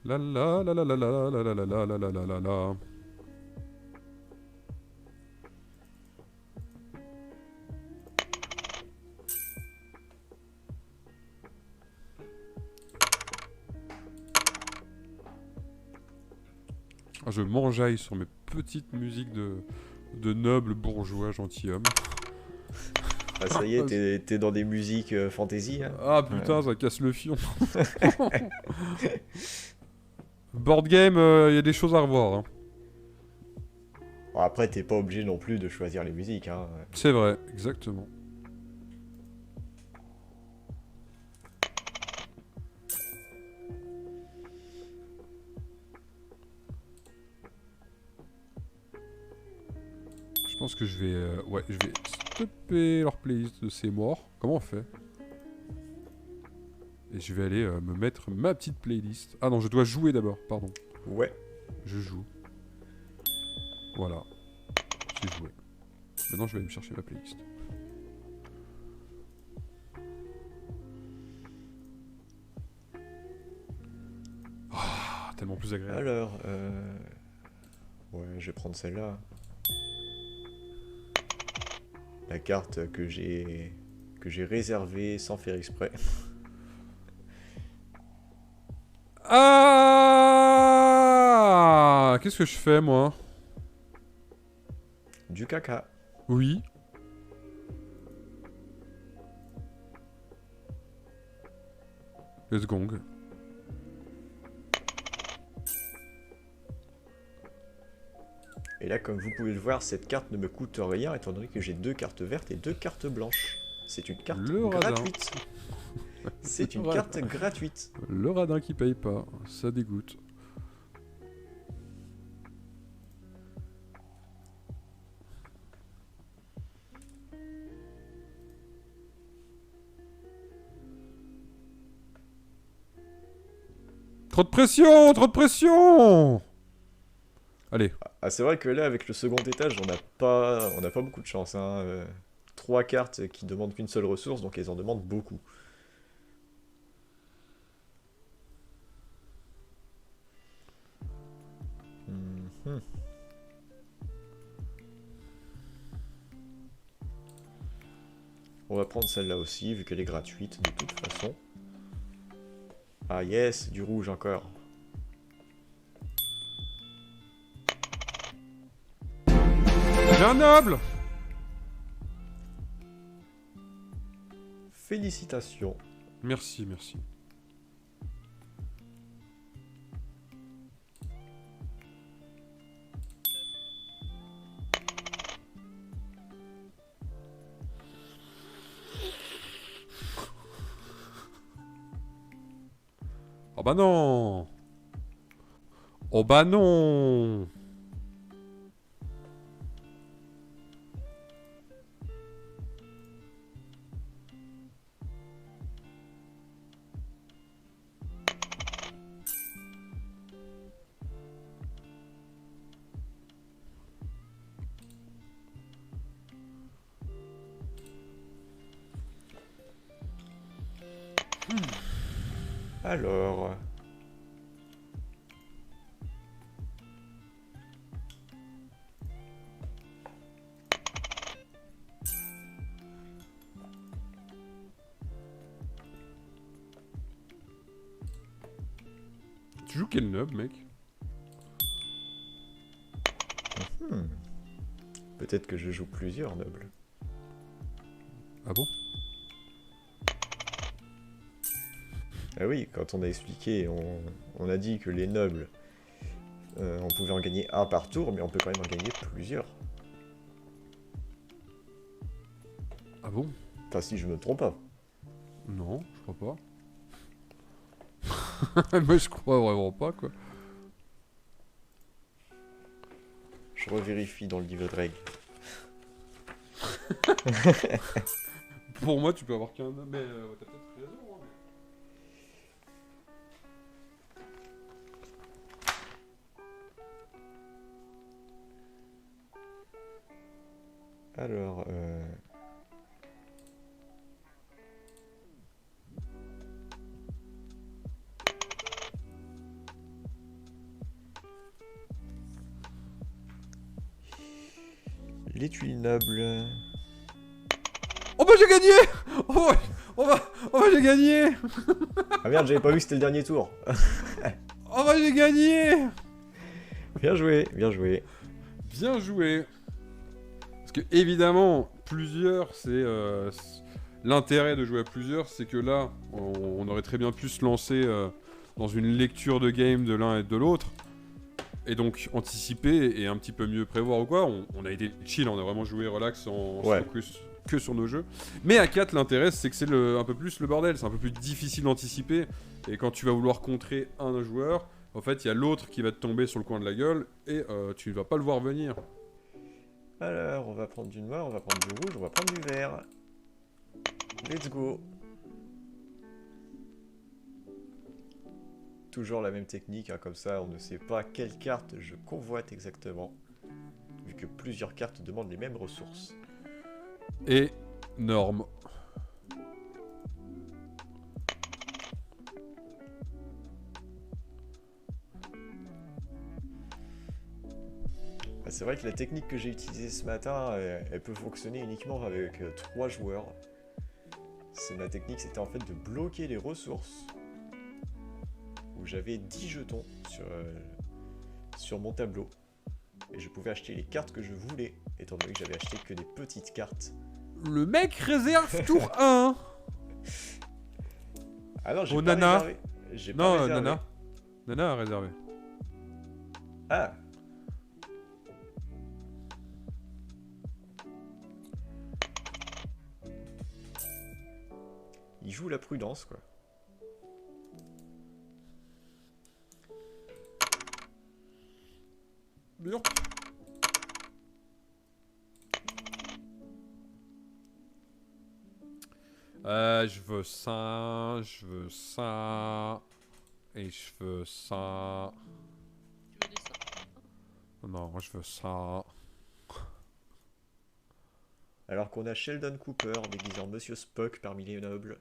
La la la la la la la la la la la la la la la. Ah, je m'enjaille sur mes petites musiques de nobles bourgeois gentilshommes. Ah, ça y est, t'es dans des musiques fantasy, hein? Ah putain, ça casse le fion. Board game, il y a des choses à revoir, hein. Bon, après, t'es pas obligé non plus de choisir les musiques, hein. C'est vrai, exactement. Je pense que je vais... ouais, je vais stopper leur playlist de C'est mort. Comment on fait? Et je vais aller me mettre ma petite playlist. Ah non, je dois jouer d'abord, pardon. Ouais. Je joue. Voilà. J'ai joué. Maintenant, je vais aller me chercher ma playlist. Ah, tellement plus agréable. Alors, ouais, je vais prendre celle-là. La carte que j'ai réservée sans faire exprès. Ah, qu'est-ce que je fais, moi? Du caca. Oui. Let's gong. Et là, comme vous pouvez le voir, cette carte ne me coûte rien, étant donné que j'ai 2 cartes vertes et 2 cartes blanches. C'est une carte Le radin. gratuite. C'est une Le carte radin. gratuite. Le radin qui paye pas, ça dégoûte. Trop de pression, trop de pression. Allez, Ah, c'est vrai que là, avec le second étage, on n'a pas beaucoup de chance, hein. 3 cartes qui demandent qu'une seule ressource, donc elles en demandent beaucoup. Mhm. On va prendre celle-là aussi, vu qu'elle est gratuite de toute façon. Ah yes, du rouge encore. bien noble. Félicitations. Merci, merci. Oh bah non. Oh bah non. Alors... Tu joues quel nob, mec? peut-être que je joue plusieurs nobles. Ah bon? Ah oui, quand on a expliqué, on a dit que les nobles, on pouvait en gagner un par tour, mais on peut quand même en gagner plusieurs. Ah bon? Enfin, si je me trompe pas. Non, je crois pas. Moi, je crois vraiment pas, quoi. Je revérifie dans le livre de règles. Pour moi, tu peux avoir qu'un... Mais t'as peut-être raison, hein, Alors, les tuiles nobles. Oh bah j'ai gagné! Oh bah j'ai gagné! Ah merde, j'avais pas vu que c'était le dernier tour. Oh bah j'ai gagné! Bien joué, bien joué. Bien joué! Parce que évidemment, plusieurs, c'est... l'intérêt de jouer à plusieurs, c'est que là, on aurait très bien pu se lancer dans une lecture de game de l'un et de l'autre. Et donc anticiper et un petit peu mieux prévoir ou quoi. On a été chill, on a vraiment joué relax en Ouais. focus que sur nos jeux. Mais à 4, l'intérêt c'est que c'est un peu plus le bordel, c'est un peu plus difficile d'anticiper. Et quand tu vas vouloir contrer un joueur, en fait il y a l'autre qui va te tomber sur le coin de la gueule et tu ne vas pas le voir venir. Alors, on va prendre du noir, on va prendre du rouge, on va prendre du vert. Let's go. Toujours la même technique, hein, comme ça on ne sait pas quelle carte je convoite exactement, vu que plusieurs cartes demandent les mêmes ressources. Énorme. C'est vrai que la technique que j'ai utilisée ce matin, elle peut fonctionner uniquement avec 3 joueurs. Ma technique, c'était en fait de bloquer les ressources, où j'avais 10 jetons sur mon tableau. Et je pouvais acheter les cartes que je voulais, étant donné que j'avais acheté que des petites cartes. Le mec réserve tour 1. Ah non, j'ai Oh, pas Nana. réservé. J'ai pas Non, réservé. Nana. Nana a réservé. Ah. Il joue la prudence, quoi. Mur. Je veux ça, je veux ça, et je veux ça. Tu veux des ça? Non, je veux ça. Alors qu'on a Sheldon Cooper déguisé en Monsieur Spock parmi les nobles.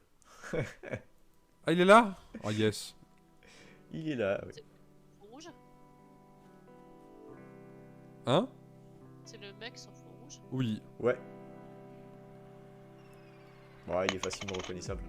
Ah, il est là? Oh yes. Il est là, oui. Rouge? Hein? C'est le mec sans fond rouge? Oui. Ouais. Ouais, il est facilement reconnaissable.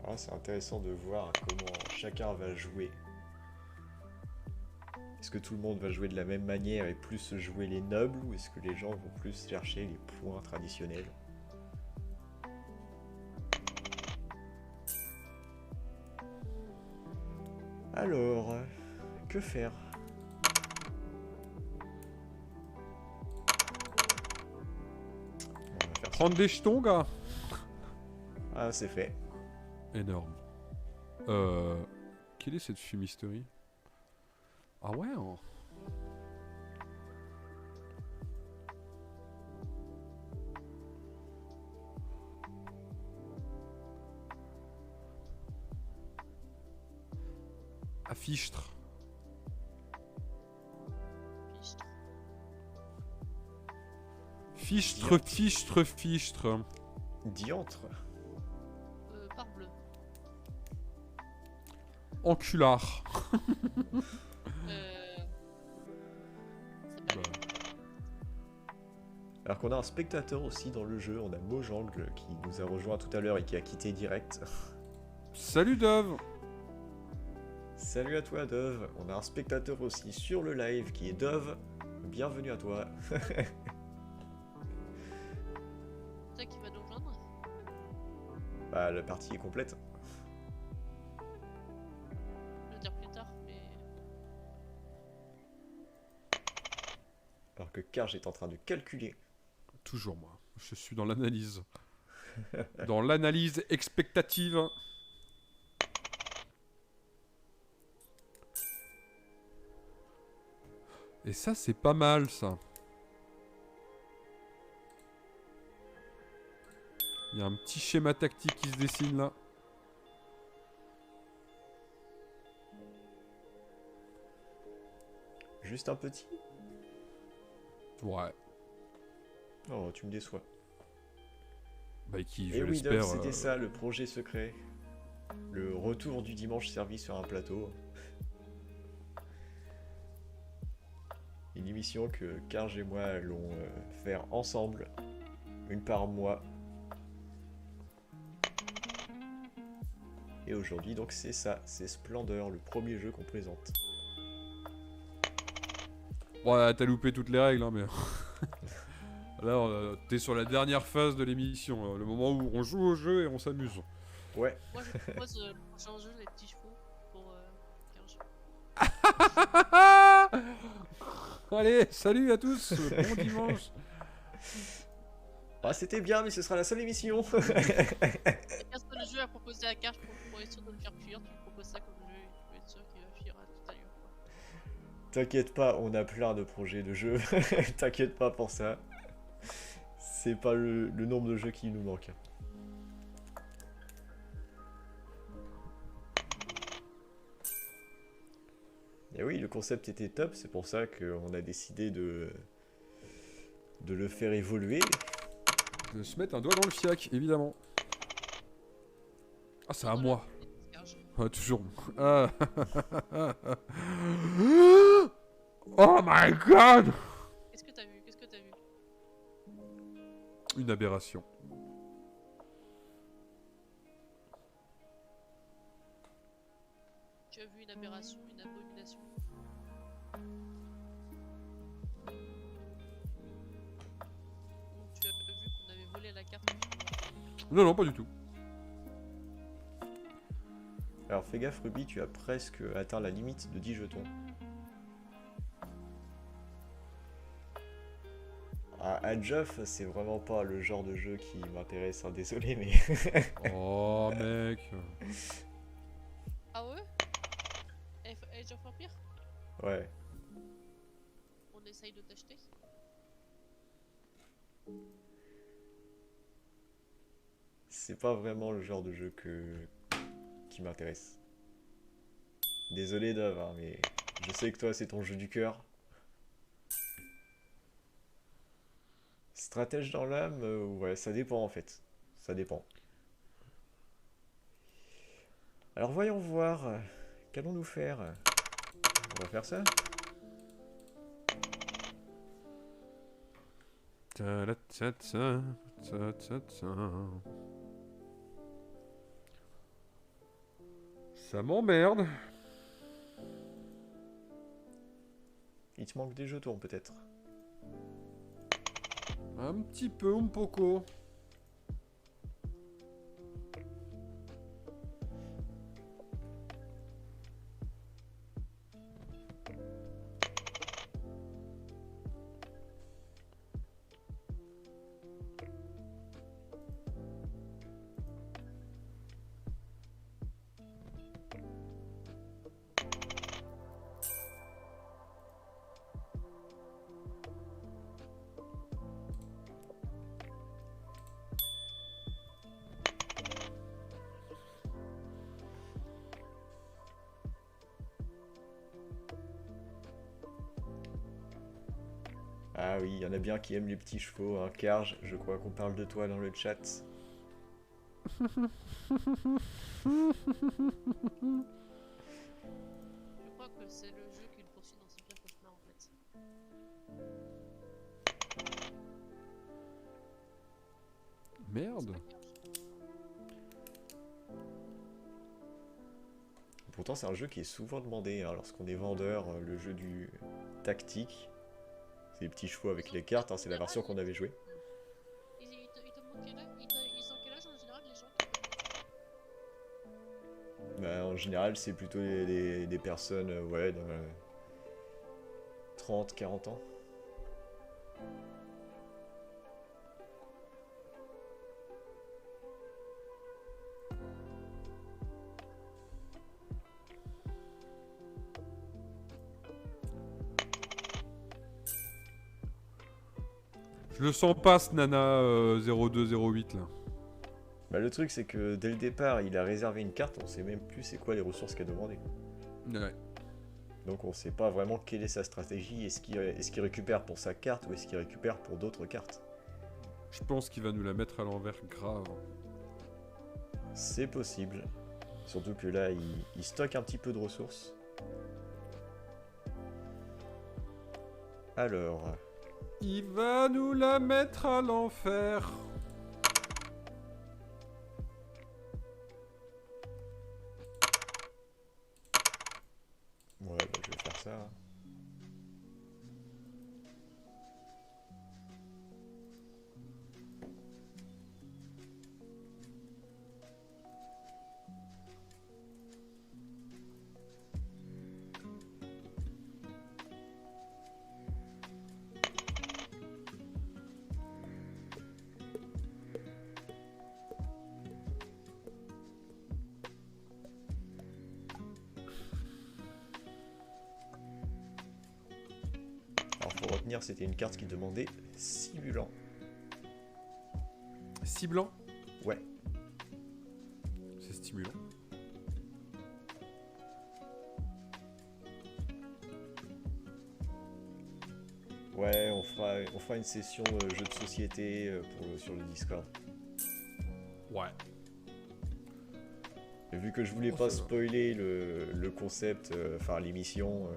Alors, c'est intéressant de voir comment chacun va jouer. Est-ce que tout le monde va jouer de la même manière et plus jouer les nobles, ou est-ce que les gens vont plus chercher les points traditionnels? Alors, que faire? On va faire ça. Prendre des jetons, gars. Ah, c'est fait. Énorme. Quelle est cette fumisterie? Ah ouais, hein. Ah, fichtre. Fichtre. Fichtre. Diantre. Parbleu. Enculard. Ça s'appelle. Alors qu'on a un spectateur aussi dans le jeu, on a Mojangle qui nous a rejoint tout à l'heure et qui a quitté direct. Salut Dove. Salut à toi Dove, on a un spectateur aussi sur le live qui est Dove. Bienvenue à toi. C'est toi qui va nous rejoindre. Bah la partie est complète. Je vais dire plus tard, mais. Alors que Karj est en train de calculer. Toujours moi. Je suis dans l'analyse. Dans l'analyse expectative. Et ça, c'est pas mal, ça. Il y a un petit schéma tactique qui se dessine, là. Juste un petit. Ouais. Oh, tu me déçois. Bah, qui, Et je oui, Dove, l'espère... c'était ça, le projet secret. Le retour du dimanche servi sur un plateau. Une émission que Karj et moi allons faire ensemble, une par mois. Et aujourd'hui, donc c'est ça, c'est Splendor, le premier jeu qu'on présente. Ouais, t'as loupé toutes les règles, hein, mais... Là, t'es sur la dernière phase de l'émission, hein, le moment où on joue au jeu et on s'amuse. Ouais, Moi, je propose le prochain jeu, les petits chevaux, pour 15 jours. Allez, salut à tous, bon dimanche. ah, c'était bien, mais ce sera la seule émission. Et qu'est-ce que le jeu a proposé à Karch pour être sûr de le faire fuir? Tu lui proposes ça comme jeu et tu peux être sûr qu'il va fuir à tout à l'heure. T'inquiète pas, on a plein de projets de jeux. T'inquiète pas pour ça. C'est pas le nombre de jeux qui nous manque. Et oui, le concept était top, c'est pour ça qu'on a décidé de le faire évoluer. De se mettre un doigt dans le fiac, évidemment. Ah, c'est à moi. Ah, toujours. Ah. Oh my god! Qu'est-ce que t'as vu? Qu'est-ce que t'as vu? Une aberration. Tu as vu une aberration, une abomination? Ou tu as vu qu'on avait volé la carte? Non, non, pas du tout. Alors fais gaffe Ruby, tu as presque atteint la limite de 10 jetons. Ah, Adjoff, c'est vraiment pas le genre de jeu qui m'intéresse, hein, désolé mais... Oh mec. Ah ouais? Age of Empire? Ouais. On essaye de t'acheter? C'est pas vraiment le genre de jeu qui m'intéresse. Désolé Dove, hein, mais je sais que toi c'est ton jeu du cœur. Stratège dans l'âme, ouais, ça dépend en fait. Ça dépend. Alors voyons voir. Qu'allons-nous faire? On va faire ça? Ça m'emmerde. Il te manque des jetons peut-être. Un petit peu, un poco. Ah oui, il y en a bien qui aiment les petits chevaux, hein. Karj, je crois qu'on parle de toi dans le chat. Je crois que c'est le jeu qui le poursuit dans ses pires cauchemars en fait. Merde. Pourtant, c'est un jeu qui est souvent demandé hein, lorsqu'on est vendeur. Le jeu du tactique. C'est les petits chevaux avec les cartes, hein, c'est la version qu'on avait jouée. Ils te demandent quel âge ils ont quel âge en général les gens Bah, en général, c'est plutôt des personnes ouais, dans 30, 40 ans. Je le sens pas ce Nana 0208 là. Bah, le truc, c'est que dès le départ, il a réservé une carte, on sait même plus c'est quoi les ressources qu'il a demandé. Ouais. Donc on sait pas vraiment quelle est sa stratégie, est-ce qu'il récupère pour sa carte ou est-ce qu'il récupère pour d'autres cartes. Je pense qu'il va nous la mettre à l'envers grave. C'est possible. Surtout que là, il stocke un petit peu de ressources. Alors, Il va nous la mettre à l'enfer. ouais, bah, je vais faire ça. Alors, faut retenir, c'était une carte qui demandait simulant. Ciblant. Ouais. C'est stimulant. Ouais, on fera une session jeu de société sur le Discord. Ouais. Et vu que je voulais Oh, pas ça va. spoiler le concept, enfin l'émission,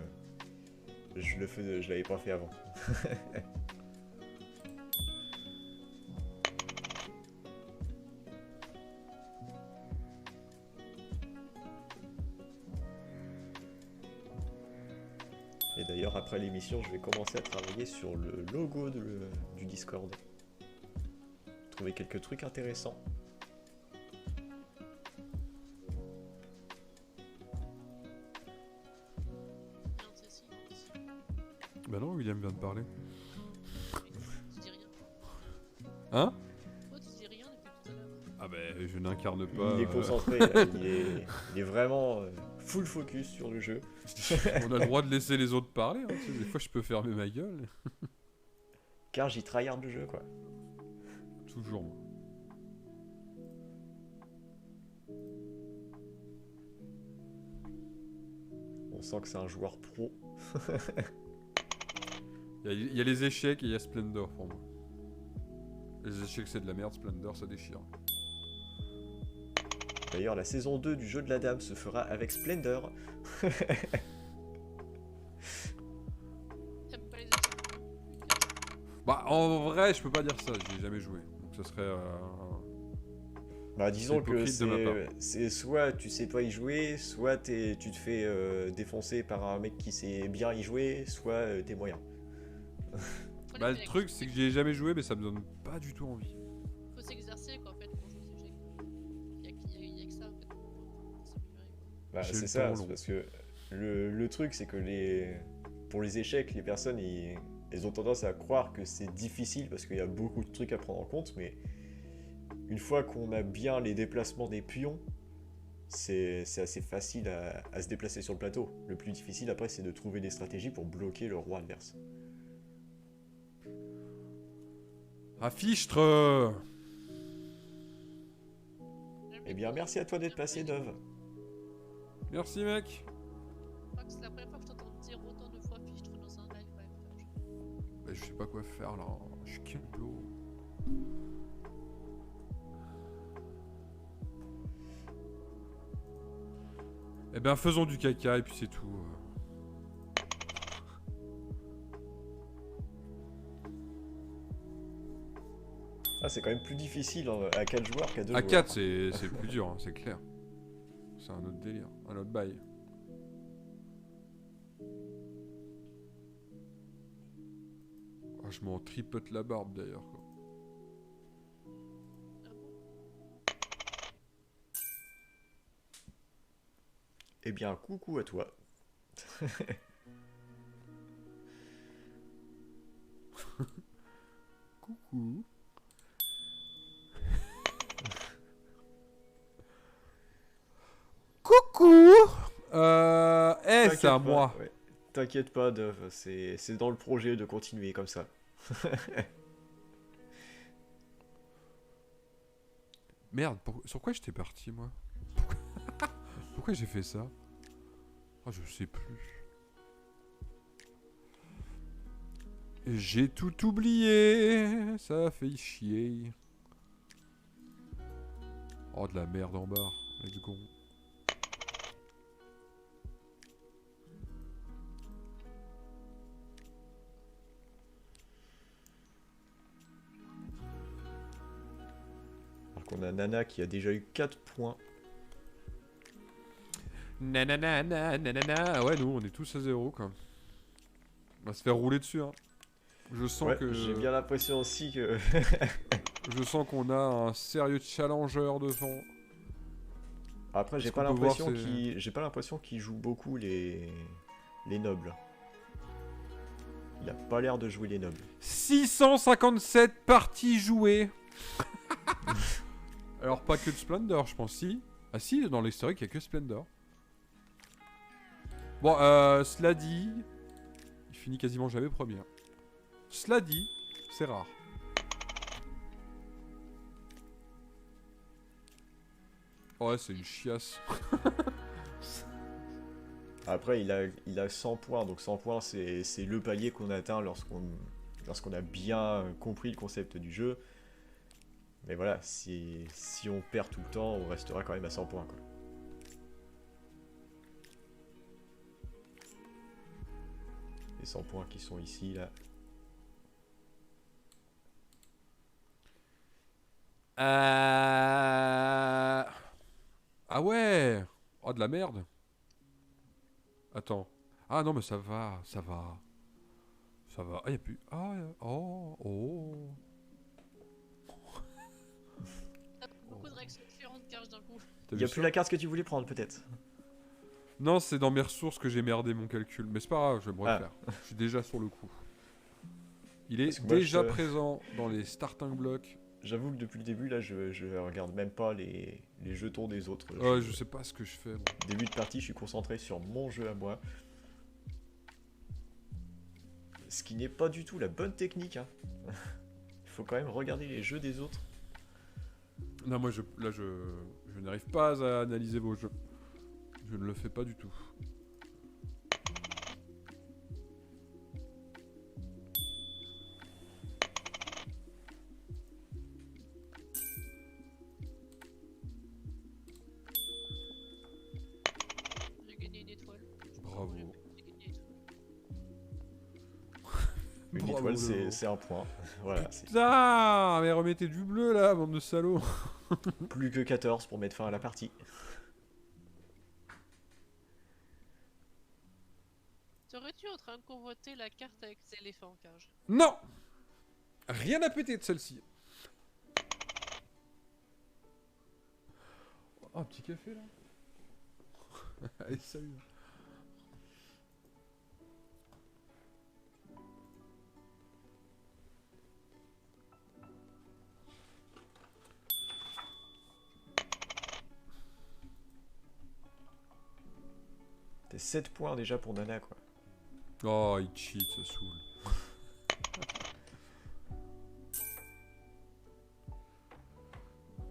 je l'avais pas fait avant. Et d'ailleurs, après l'émission, je vais commencer à travailler sur le logo du Discord. Trouver quelques trucs intéressants. Non, c'est si, non, si. Bah non, William vient de parler. Tu dis rien. Hein? Toi tu dis rien depuis tout à l'heure. Ah bah je n'incarne pas... Il est concentré, là. Il est vraiment full focus sur le jeu. On a le droit de laisser les autres parler, hein, tu sais, des fois je peux fermer ma gueule. Car j'y tryhard le jeu, quoi. Toujours. Moi. On sent que c'est un joueur pro. Il y a les échecs et il y a Splendor pour moi. Les échecs c'est de la merde, Splendor ça déchire. D'ailleurs, la saison 2 du jeu de la dame se fera avec Splendor. T'aimes pas les échecs? Bah en vrai je peux pas dire ça, j'y ai jamais joué. Donc ça serait... Bah disons C'est que hypocrite de ma part. c'est soit tu sais pas y jouer, soit tu te fais défoncer par un mec qui sait bien y jouer, soit t'es moyen. Faut Bah les le truc c'est que j'y ai jamais joué mais ça me donne pas du tout envie. Faut s'exercer quoi en fait pour jouer aux échecs. Y a que ça en fait pour s'améliorer quoi. Bah J'ai c'est le ça, temps c'est long. parce que le truc c'est que pour les échecs, les personnes elles ont tendance à croire que c'est difficile parce qu'il y a beaucoup de trucs à prendre en compte, mais une fois qu'on a bien les déplacements des pions, c'est assez facile à se déplacer sur le plateau. Le plus difficile après, c'est de trouver des stratégies pour bloquer le roi adverse. Ah fichtre. Eh bien, merci à toi d'être passé, Dove. Merci mec. Je crois que c'est la première fois que je t'entends dire autant de fois fichtre dans un live. Ouais, Bah, je sais pas quoi faire là, je suis Kemplo. Eh ben faisons du caca et puis c'est tout. Ah, c'est quand même plus difficile à 4 joueurs qu'à 2 À joueurs. 4 c'est plus dur, hein, c'est clair. C'est un autre délire, un autre bail. Oh, je m'en tripote la barbe d'ailleurs quoi. Ah bon? Eh bien, coucou à toi. Coucou. Coucou. C'est à T'inquiète moi. pas, ouais. T'inquiète pas, Dove, c'est dans le projet de continuer comme ça. Merde, sur quoi j'étais parti moi? Pourquoi j'ai fait ça? Oh, je sais plus. J'ai tout oublié. Ça fait chier. Oh, de la merde en barre. Let's go. Alors qu'on a Nana qui a déjà eu 4 points. Nanana, nanana. Ouais, nous, on est tous à 0, quoi. On va se faire rouler dessus, hein. Je sens Ouais, que... j'ai bien l'impression aussi que... Je sens qu'on a un sérieux challenger devant. Après, j'ai Est-ce pas qu'on peut voir l'impression ces- j'ai pas l'impression qu'il joue beaucoup les nobles. Il a pas l'air de jouer les nobles. 657 parties jouées. Alors, pas que de Splendor, je pense, si. Ah si, dans l'historique, il n'y a que Splendor. Bon, cela dit... Il finit quasiment jamais premier. Cela dit, c'est rare. Ouais, c'est une chiasse. Après, il a 100 points, donc 100 points, c'est le palier qu'on atteint lorsqu'on a bien compris le concept du jeu. Mais voilà, si on perd tout le temps, on restera quand même à 100 points, quoi. Les 100 points qui sont ici, là. Ah ouais. Oh, de la merde. Attends. Ah non, mais ça va, ça va. Ça va. Ah, y'a plus... Ah, oh, oh. T'as beaucoup de réactions différentes, Cache, d'un coup. T'as Il y a vu plus ça? la carte que tu voulais prendre, peut-être. Non, c'est dans mes ressources que j'ai merdé mon calcul. Mais c'est pas grave, je vais me refaire. Je suis déjà sur le coup. Il est Parce que moi, déjà je- présent dans les starting blocks. J'avoue que depuis le début, là, je regarde même pas les jetons des autres. Je sais pas ce que je fais. Moi. Début de partie, je suis concentré sur mon jeu à moi. Ce qui n'est pas du tout la bonne technique, hein. Il faut quand même regarder les jeux des autres. Non, moi, je n'arrive pas à analyser vos jeux. Je ne le fais pas du tout. J'ai gagné une étoile. Bravo. J'ai gagné une étoile. Une Bravo, étoile, Lolo. c'est un point. Voilà, c'est Putain, mais remettez du bleu là, bande de salauds. plus que 14 pour mettre fin à la partie. Serais-tu en train de convoiter la carte avec ses éléphants, Cage? Non, rien à péter de celle-ci. Oh, un petit café là. Allez, salut. T'es 7 points déjà pour Nana, quoi. Oh, il cheat, ça saoule.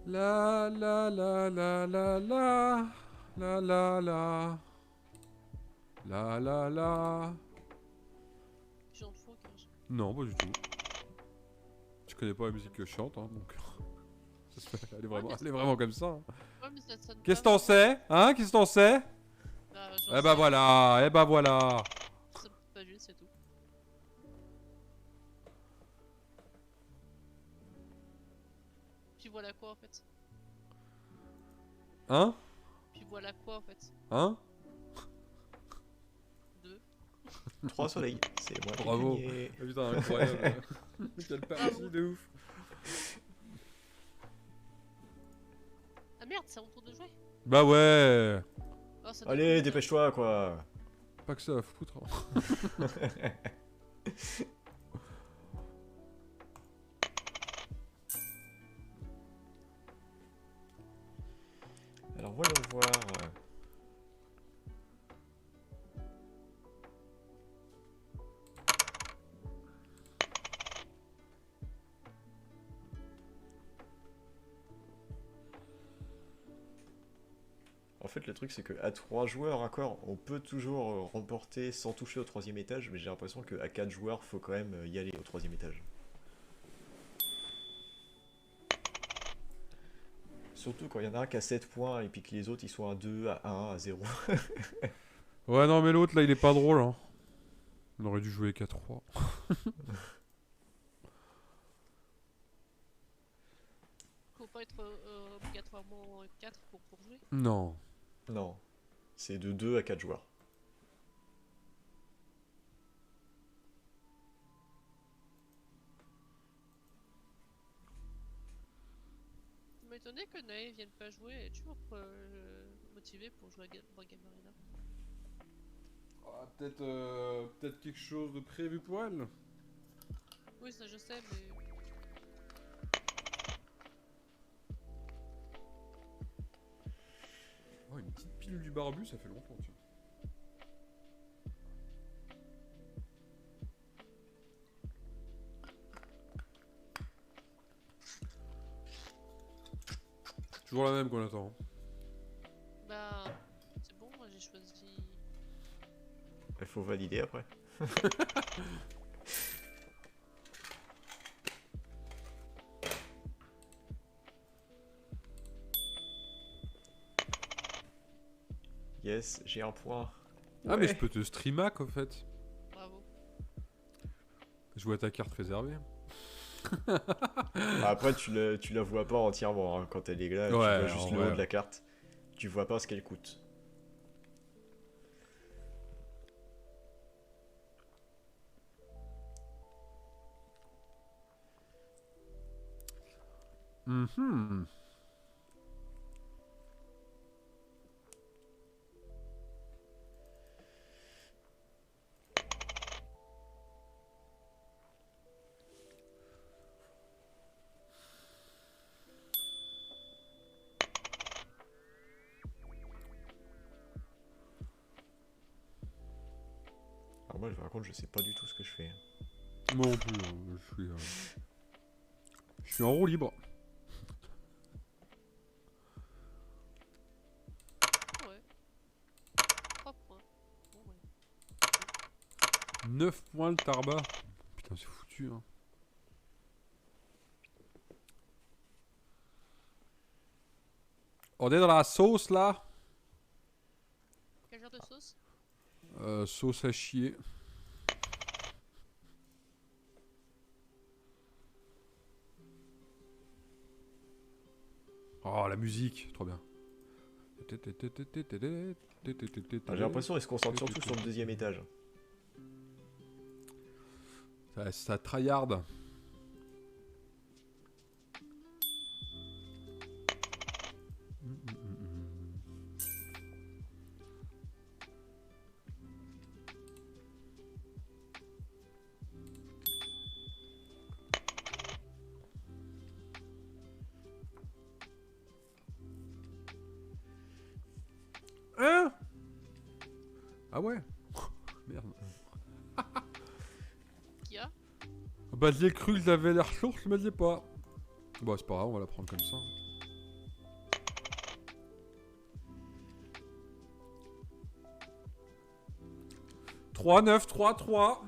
La la la la la la la la la la la la. Chante faux, Cage. Non, pas du tout. Tu connais pas la musique que je chante, hein, donc. Ça se fait- elle est vraiment comme ça. hein. Ouais, mais ça sonne Qu'est-ce que pas t'en sais? Hein? Qu'est-ce que t'en sais? Eh bah voilà, eh bah voilà. Ça me coûte pas juste, c'est tout. Puis voilà quoi en fait. Hein? Puis voilà quoi en fait. Hein? 2. 3 soleils, c'est moi qui ai Bravo. gagné. Ah, putain, incroyable. Quelle partie de ouf. Ah merde, c'est mon tour de jouer. Bah ouais. Oh, ça Allez, déconne. dépêche-toi, quoi. Pas que ça à foutre. Hein. Alors, voyons voir. En fait, le truc, c'est qu'à 3 joueurs, encore, on peut toujours remporter sans toucher au 3e étage, mais j'ai l'impression qu'à 4 joueurs, faut quand même y aller au 3e étage. Surtout quand il y en a un qui a 7 points et puis que les autres ils sont à 2, à 1, à 0. Ouais, non, mais l'autre là, il est pas drôle. Hein. On aurait dû jouer qu'à 3. Faut pas être obligatoirement 4 pour jouer. Non. Non, c'est de 2 à 4 joueurs. Ça m'a étonné que Nae vienne pas jouer, elle est toujours motivée pour jouer à Wargame Arena. Ah, peut-être quelque chose de prévu pour elle. Oui, ça je sais, mais. Oh, une petite pilule du barbu, ça fait longtemps, tiens. Toujours la même qu'on attend. Bah. C'est bon, moi j'ai choisi. Il faut valider après. Yes, j'ai un point. Ah, mais Ouais. je peux te streamac en fait. Bravo. Je vois ta carte réservée. Bah, après, tu la vois pas entièrement hein, quand elle est là. Tu Ouais, vois juste en le vrai. haut de la carte. Tu vois pas ce qu'elle coûte. Mhm. Alors moi, par contre, je sais pas du tout ce que je fais. Moi non plus, je suis en roue libre. Ouais. 3 points. Bon, ouais. 9 points le tarba. Putain, c'est foutu, hein. On est dans la sauce là. Quel genre de sauce? Sauce à chier. Oh, la musique, trop bien. Ah, j'ai l'impression qu'ils se concentrent surtout sur le 2e étage. Ça tryhard. Hein? Ah ouais? Merde. Qui a? Bah j'ai cru que j'avais l'air source, mais j'ai pas. Bon, c'est pas grave, on va la prendre comme ça. « 3, 9, 3, 3. En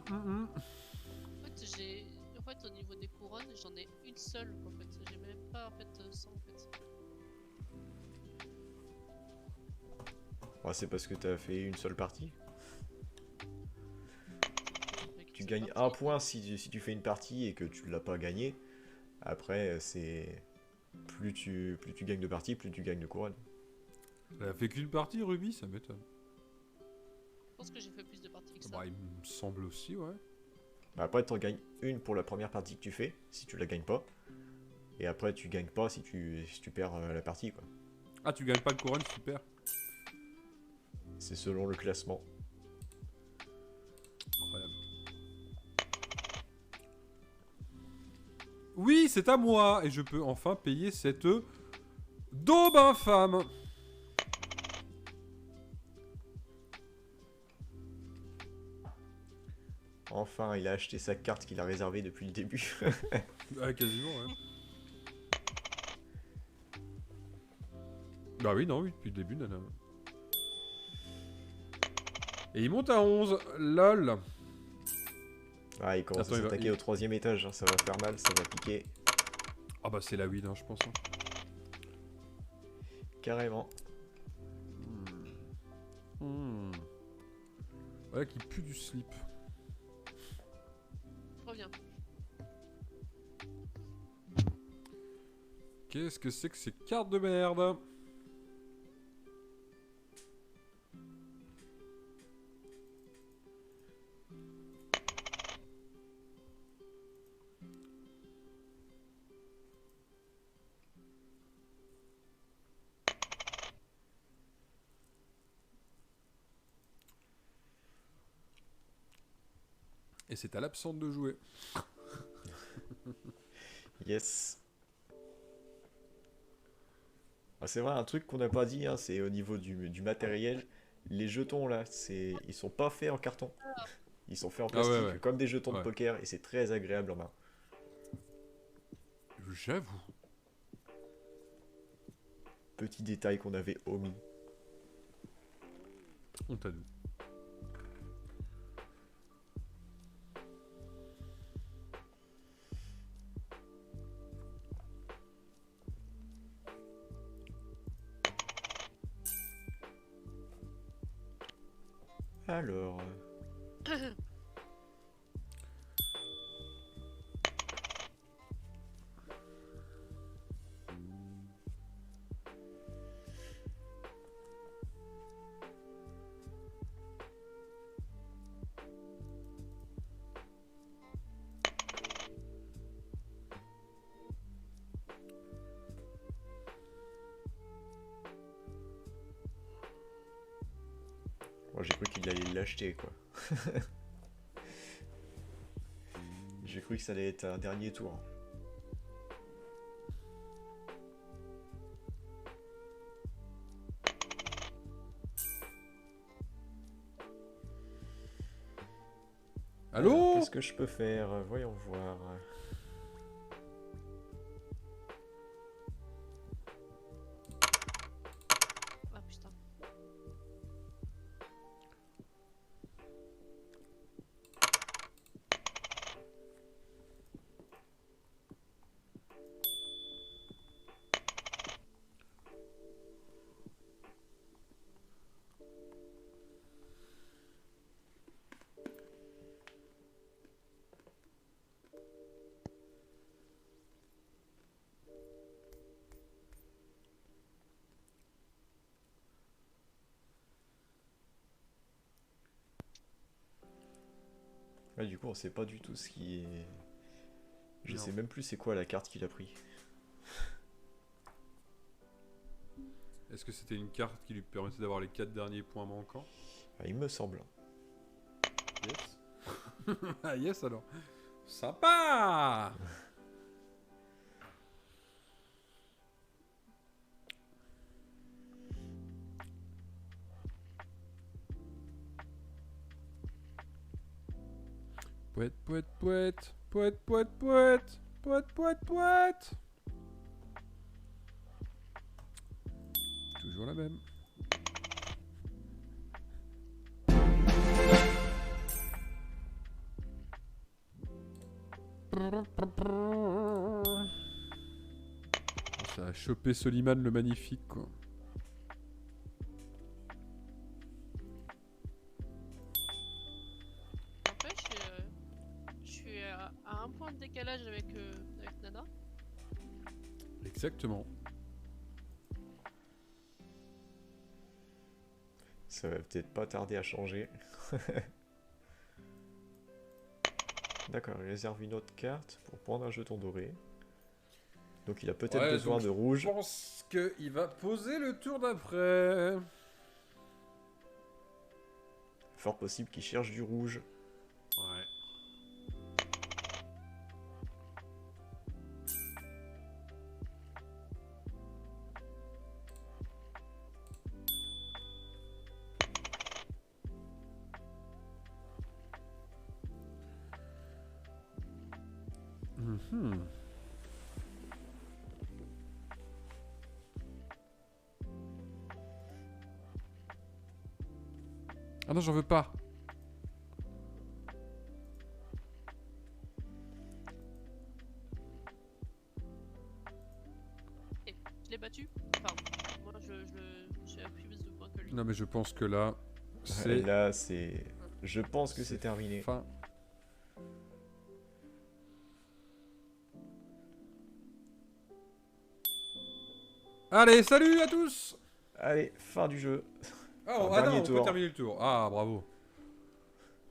fait, au niveau des couronnes, j'en ai une seule en fait. J'ai même pas en fait 100 en fait. Ah, c'est parce que t'as fait une seule partie. Avec Tu une gagnes seule un partie. point si tu fais une partie et que tu l'as pas gagné. Après, c'est... plus tu gagnes de parties, plus tu gagnes de couronne. Elle a fait qu'une partie, Ruby, ça m'étonne. Je pense que j'ai fait plus de parties que ça. Bah, il me semble aussi, ouais. Bah, après, t'en gagnes une pour la première partie que tu fais, si tu la gagnes pas. Et après, tu gagnes pas si tu perds la partie, quoi. Ah, tu gagnes pas de couronne, super. C'est selon le classement. Incroyable. Oui, c'est à moi. Et je peux enfin payer cette daube infâme. Enfin, il a acheté sa carte qu'il a réservée depuis le début. Ah, quasiment, ouais. Bah oui, non, oui, depuis le début, nana. Et il monte à 11. LOL. Ah, il commence Attends, à il va- s'attaquer il- au 3ème étage, hein, ça va faire mal, ça va piquer. Ah bah c'est la win, hein, je pense. Hein. Carrément. Voilà qui pue du slip. Reviens. Qu'est-ce que c'est que ces cartes de merde? Et c'est à l'absente de jouer. Yes. Ah, c'est vrai, un truc qu'on n'a pas dit, hein, c'est au niveau du matériel. Les jetons là, ils sont pas faits en carton. Ils sont faits en Ah ouais, plastique, ouais. comme des jetons de Ouais. poker, et c'est très agréable en main. J'avoue. Petit détail qu'on avait omis. On t'a dit. Alors... Moi j'ai cru qu'il allait l'acheter quoi. J'ai cru que ça allait être un dernier tour. Alors, Allô? qu'est-ce que je peux faire? Voyons voir. Ah putain. Ouais, du coup, on sait pas du tout ce qui est. Je Non. sais même plus c'est quoi la carte qu'il a pris. Est-ce que c'était une carte qui lui permettait d'avoir les 4 derniers points manquants? Ah, il me semble. Yes. Ah yes alors. Sympa. Poète, poète, poète. Poète, poète, poète. Poète, poète, poète. Toujours la même. Ça a chopé Soliman le magnifique quoi. légèrement de décalage avec Nana. Exactement. Ça va peut-être pas tarder à changer. D'accord, il réserve une autre carte pour prendre un jeton doré. Donc il a peut-être Ouais, besoin donc de rouge. Je pense qu'il va poser le tour d'après. Fort possible qu'il cherche du rouge. Ouais. Mhm. Ah non, j'en veux pas. Je l'ai battu. Enfin, moi j'ai plus de points que lui. Non, mais je pense que là, c'est Là, c'est... Je pense que c'est terminé. fin. Allez, salut à tous. Allez, fin du jeu. Ah, Un ah non, dernier on peut tour. terminer le tour. Ah, bravo.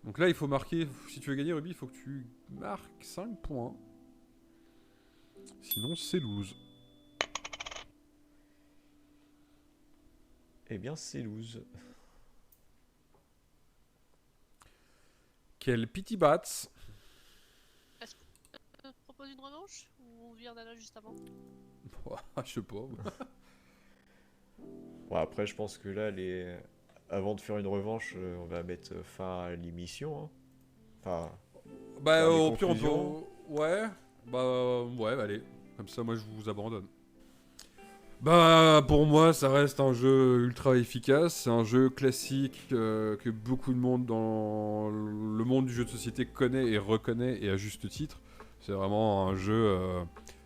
Donc là, il faut marquer, si tu veux gagner, Ruby, il faut que tu marques 5 points. Sinon, c'est lose. Eh bien, c'est lose. Quel pity bats. Est-ce qu'on propose une revanche ou on vire Nana juste avant? Je sais pas. Bon, après, je pense que là, avant de faire une revanche, on va mettre fin à l'émission. Hein. Enfin, Bah, Faire les au pire, on conclusions. peut. Ouais. Bah, ouais, allez. Comme ça, moi, je vous abandonne. Bah, pour moi, ça reste un jeu ultra efficace. C'est un jeu classique que beaucoup de monde dans le monde du jeu de société connaît et reconnaît, et à juste titre. C'est vraiment un jeu.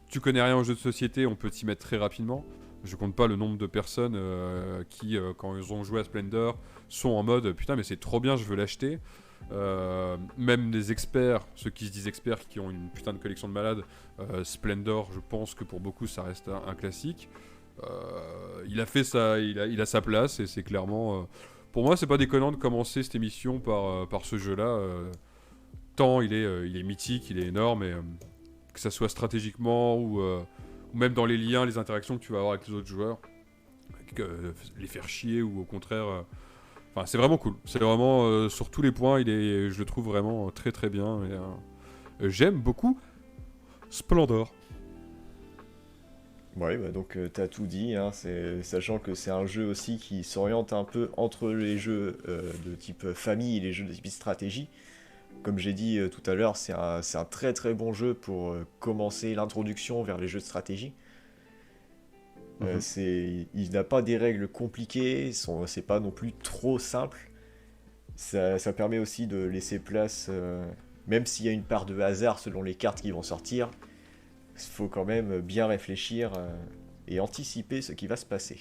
Tu connais rien au jeu de société, on peut t'y mettre très rapidement. Je compte pas le nombre de personnes qui, quand ils ont joué à Splendor, sont en mode putain, mais c'est trop bien, je veux l'acheter. Même les experts, ceux qui se disent experts, qui ont une putain de collection de malades, Splendor, je pense que pour beaucoup, ça reste un classique. Il a fait ça, il a sa place, et c'est clairement. Pour moi, c'est pas déconnant de commencer cette émission par ce jeu-là. Tant il est mythique, il est énorme, et que ça soit stratégiquement ou même dans les liens, les interactions que tu vas avoir avec les autres joueurs, les faire chier ou au contraire. Enfin, c'est vraiment cool. C'est vraiment sur tous les points, je le trouve vraiment très très bien. Et, j'aime beaucoup Splendor. ouais, bah donc t'as tout dit, hein, sachant que c'est un jeu aussi qui s'oriente un peu entre les jeux de type famille et les jeux de type stratégie. Comme j'ai dit tout à l'heure, c'est un très très bon jeu pour commencer l'introduction vers les jeux de stratégie. Il n'a pas des règles compliquées, c'est pas non plus trop simple. Ça permet aussi de laisser place, même s'il y a une part de hasard selon les cartes qui vont sortir, il faut quand même bien réfléchir et anticiper ce qui va se passer.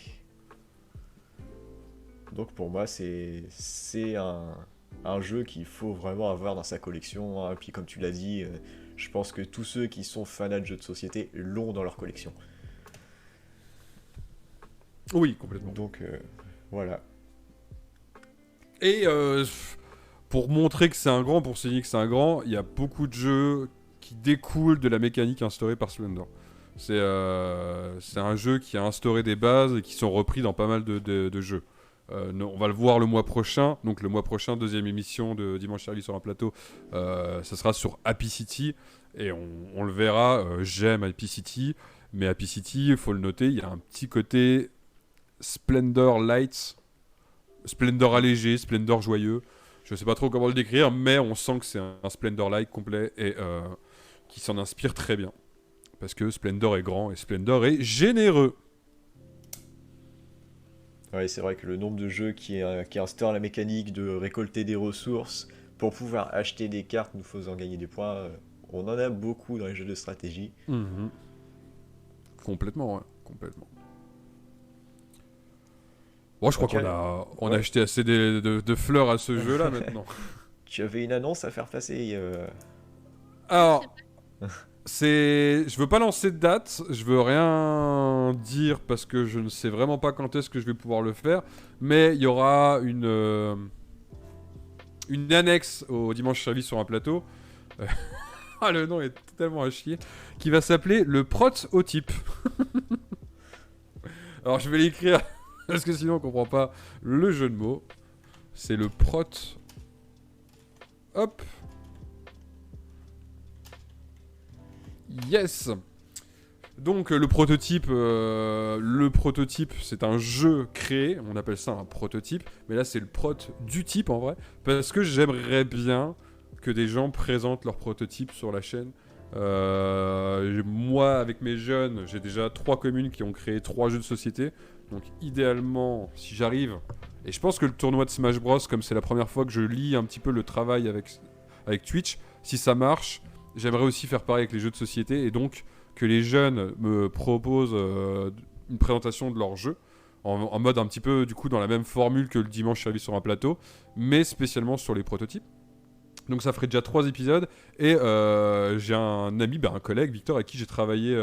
Donc pour moi, c'est un jeu qu'il faut vraiment avoir dans sa collection. Hein. Et puis comme tu l'as dit, je pense que tous ceux qui sont fanats de jeux de société l'ont dans leur collection. Oui, complètement. Donc voilà. Et pour montrer que c'est un grand, pour souligner que c'est un grand, il y a beaucoup de jeux qui découlent de la mécanique instaurée par Splendor. C'est un jeu qui a instauré des bases et qui sont repris dans pas mal de jeux. On va le voir le mois prochain. Donc le mois prochain, deuxième émission de Dimanche Charlie sur un plateau, ça sera sur Happy City. Et on le verra, j'aime Happy City. Mais Happy City, il faut le noter, il y a un petit côté Splendor Lights, Splendor allégé, Splendor joyeux. Je sais pas trop comment le décrire, mais on sent que c'est un Splendor Light complet et qui s'en inspire très bien. Parce que Splendor est grand et Splendor est généreux. Ouais, c'est vrai que le nombre de jeux qui instaurent la mécanique de récolter des ressources pour pouvoir acheter des cartes nous faisant gagner des points, on en a beaucoup dans les jeux de stratégie. Complètement, ouais, complètement. Bon, je crois Ok. qu'on a acheté assez de fleurs à ce jeu-là maintenant. Tu avais une annonce à faire passer. Alors, Je veux pas lancer de date, je veux rien dire parce que je ne sais vraiment pas quand est-ce que je vais pouvoir le faire, mais il y aura une annexe au dimanche service sur un plateau. Ah, le nom est totalement à chier. Qui va s'appeler le prototype. Alors je vais l'écrire parce que sinon on comprend pas le jeu de mots. C'est le prot. Hop. Yes. Donc le prototype, c'est un jeu créé. On appelle ça un prototype, mais là c'est le prot du type en vrai, parce que j'aimerais bien que des gens présentent leur prototype sur la chaîne. Moi, avec mes jeunes, j'ai déjà 3 communes qui ont créé 3 jeux de société. Donc idéalement, si j'arrive, et je pense que le tournoi de Smash Bros, comme c'est la première fois que je lis un petit peu le travail avec Twitch, si ça marche, j'aimerais aussi faire pareil avec les jeux de société, et donc que les jeunes me proposent une présentation de leur jeu, en mode un petit peu du coup dans la même formule que le dimanche servi sur un plateau, mais spécialement sur les prototypes. Donc ça ferait déjà 3 épisodes. Et j'ai un ami, un collègue, Victor, avec qui j'ai travaillé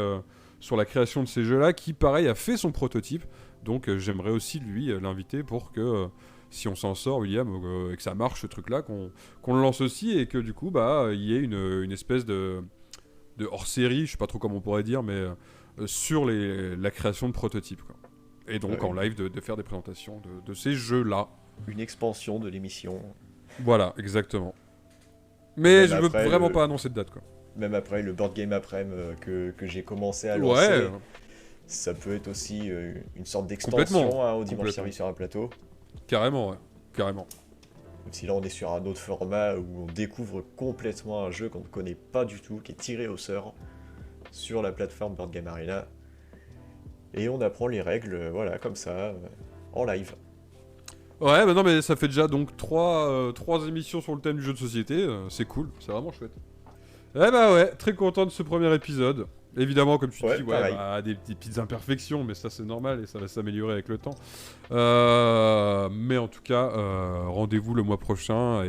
sur la création de ces jeux-là, qui pareil a fait son prototype. Donc j'aimerais aussi lui l'inviter pour que si on s'en sort, William, et que ça marche ce truc-là, qu'on le lance aussi et que du coup il y ait une espèce de hors-série, je sais pas trop comment on pourrait dire, mais sur la création de prototypes, quoi. Et donc en live de faire des présentations de ces jeux-là. Une expansion de l'émission. Voilà, exactement. Mais Même je veux après, vraiment pas annoncer de date, quoi. Même après le board game après-midi que j'ai commencé à lancer, Ouais, ça peut être aussi une sorte Complètement. d'extension au dimanche Complètement. servi sur un plateau. Carrément, ouais. Carrément. Même si là on est sur un autre format où on découvre complètement un jeu qu'on ne connaît pas du tout, qui est tiré au sort sur la plateforme Board Game Arena. Et on apprend les règles, voilà, comme ça, en live. Ouais, non, mais ça fait déjà donc 3 émissions sur le thème du jeu de société. C'est cool, c'est vraiment chouette. Eh ouais, très content de ce premier épisode. Évidemment, comme tu dis, pareil. des petites imperfections, mais ça c'est normal et ça va s'améliorer avec le temps. Mais en tout cas, rendez-vous le mois prochain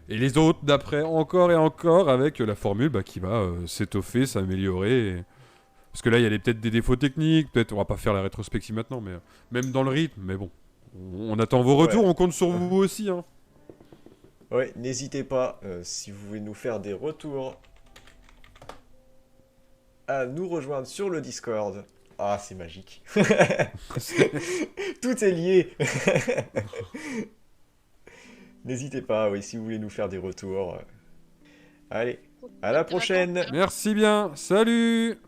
et les autres d'après encore et encore avec la formule qui va s'étoffer, s'améliorer. Parce que là, il y a peut-être des défauts techniques, peut-être on va pas faire la rétrospective maintenant, mais même dans le rythme, mais bon. On attend vos retours, on compte sur vous aussi. Hein. Ouais, n'hésitez pas, si vous voulez nous faire des retours, à nous rejoindre sur le Discord. Ah, c'est magique. Tout est lié. N'hésitez pas, oui, si vous voulez nous faire des retours. Allez, à la prochaine. Merci bien, salut!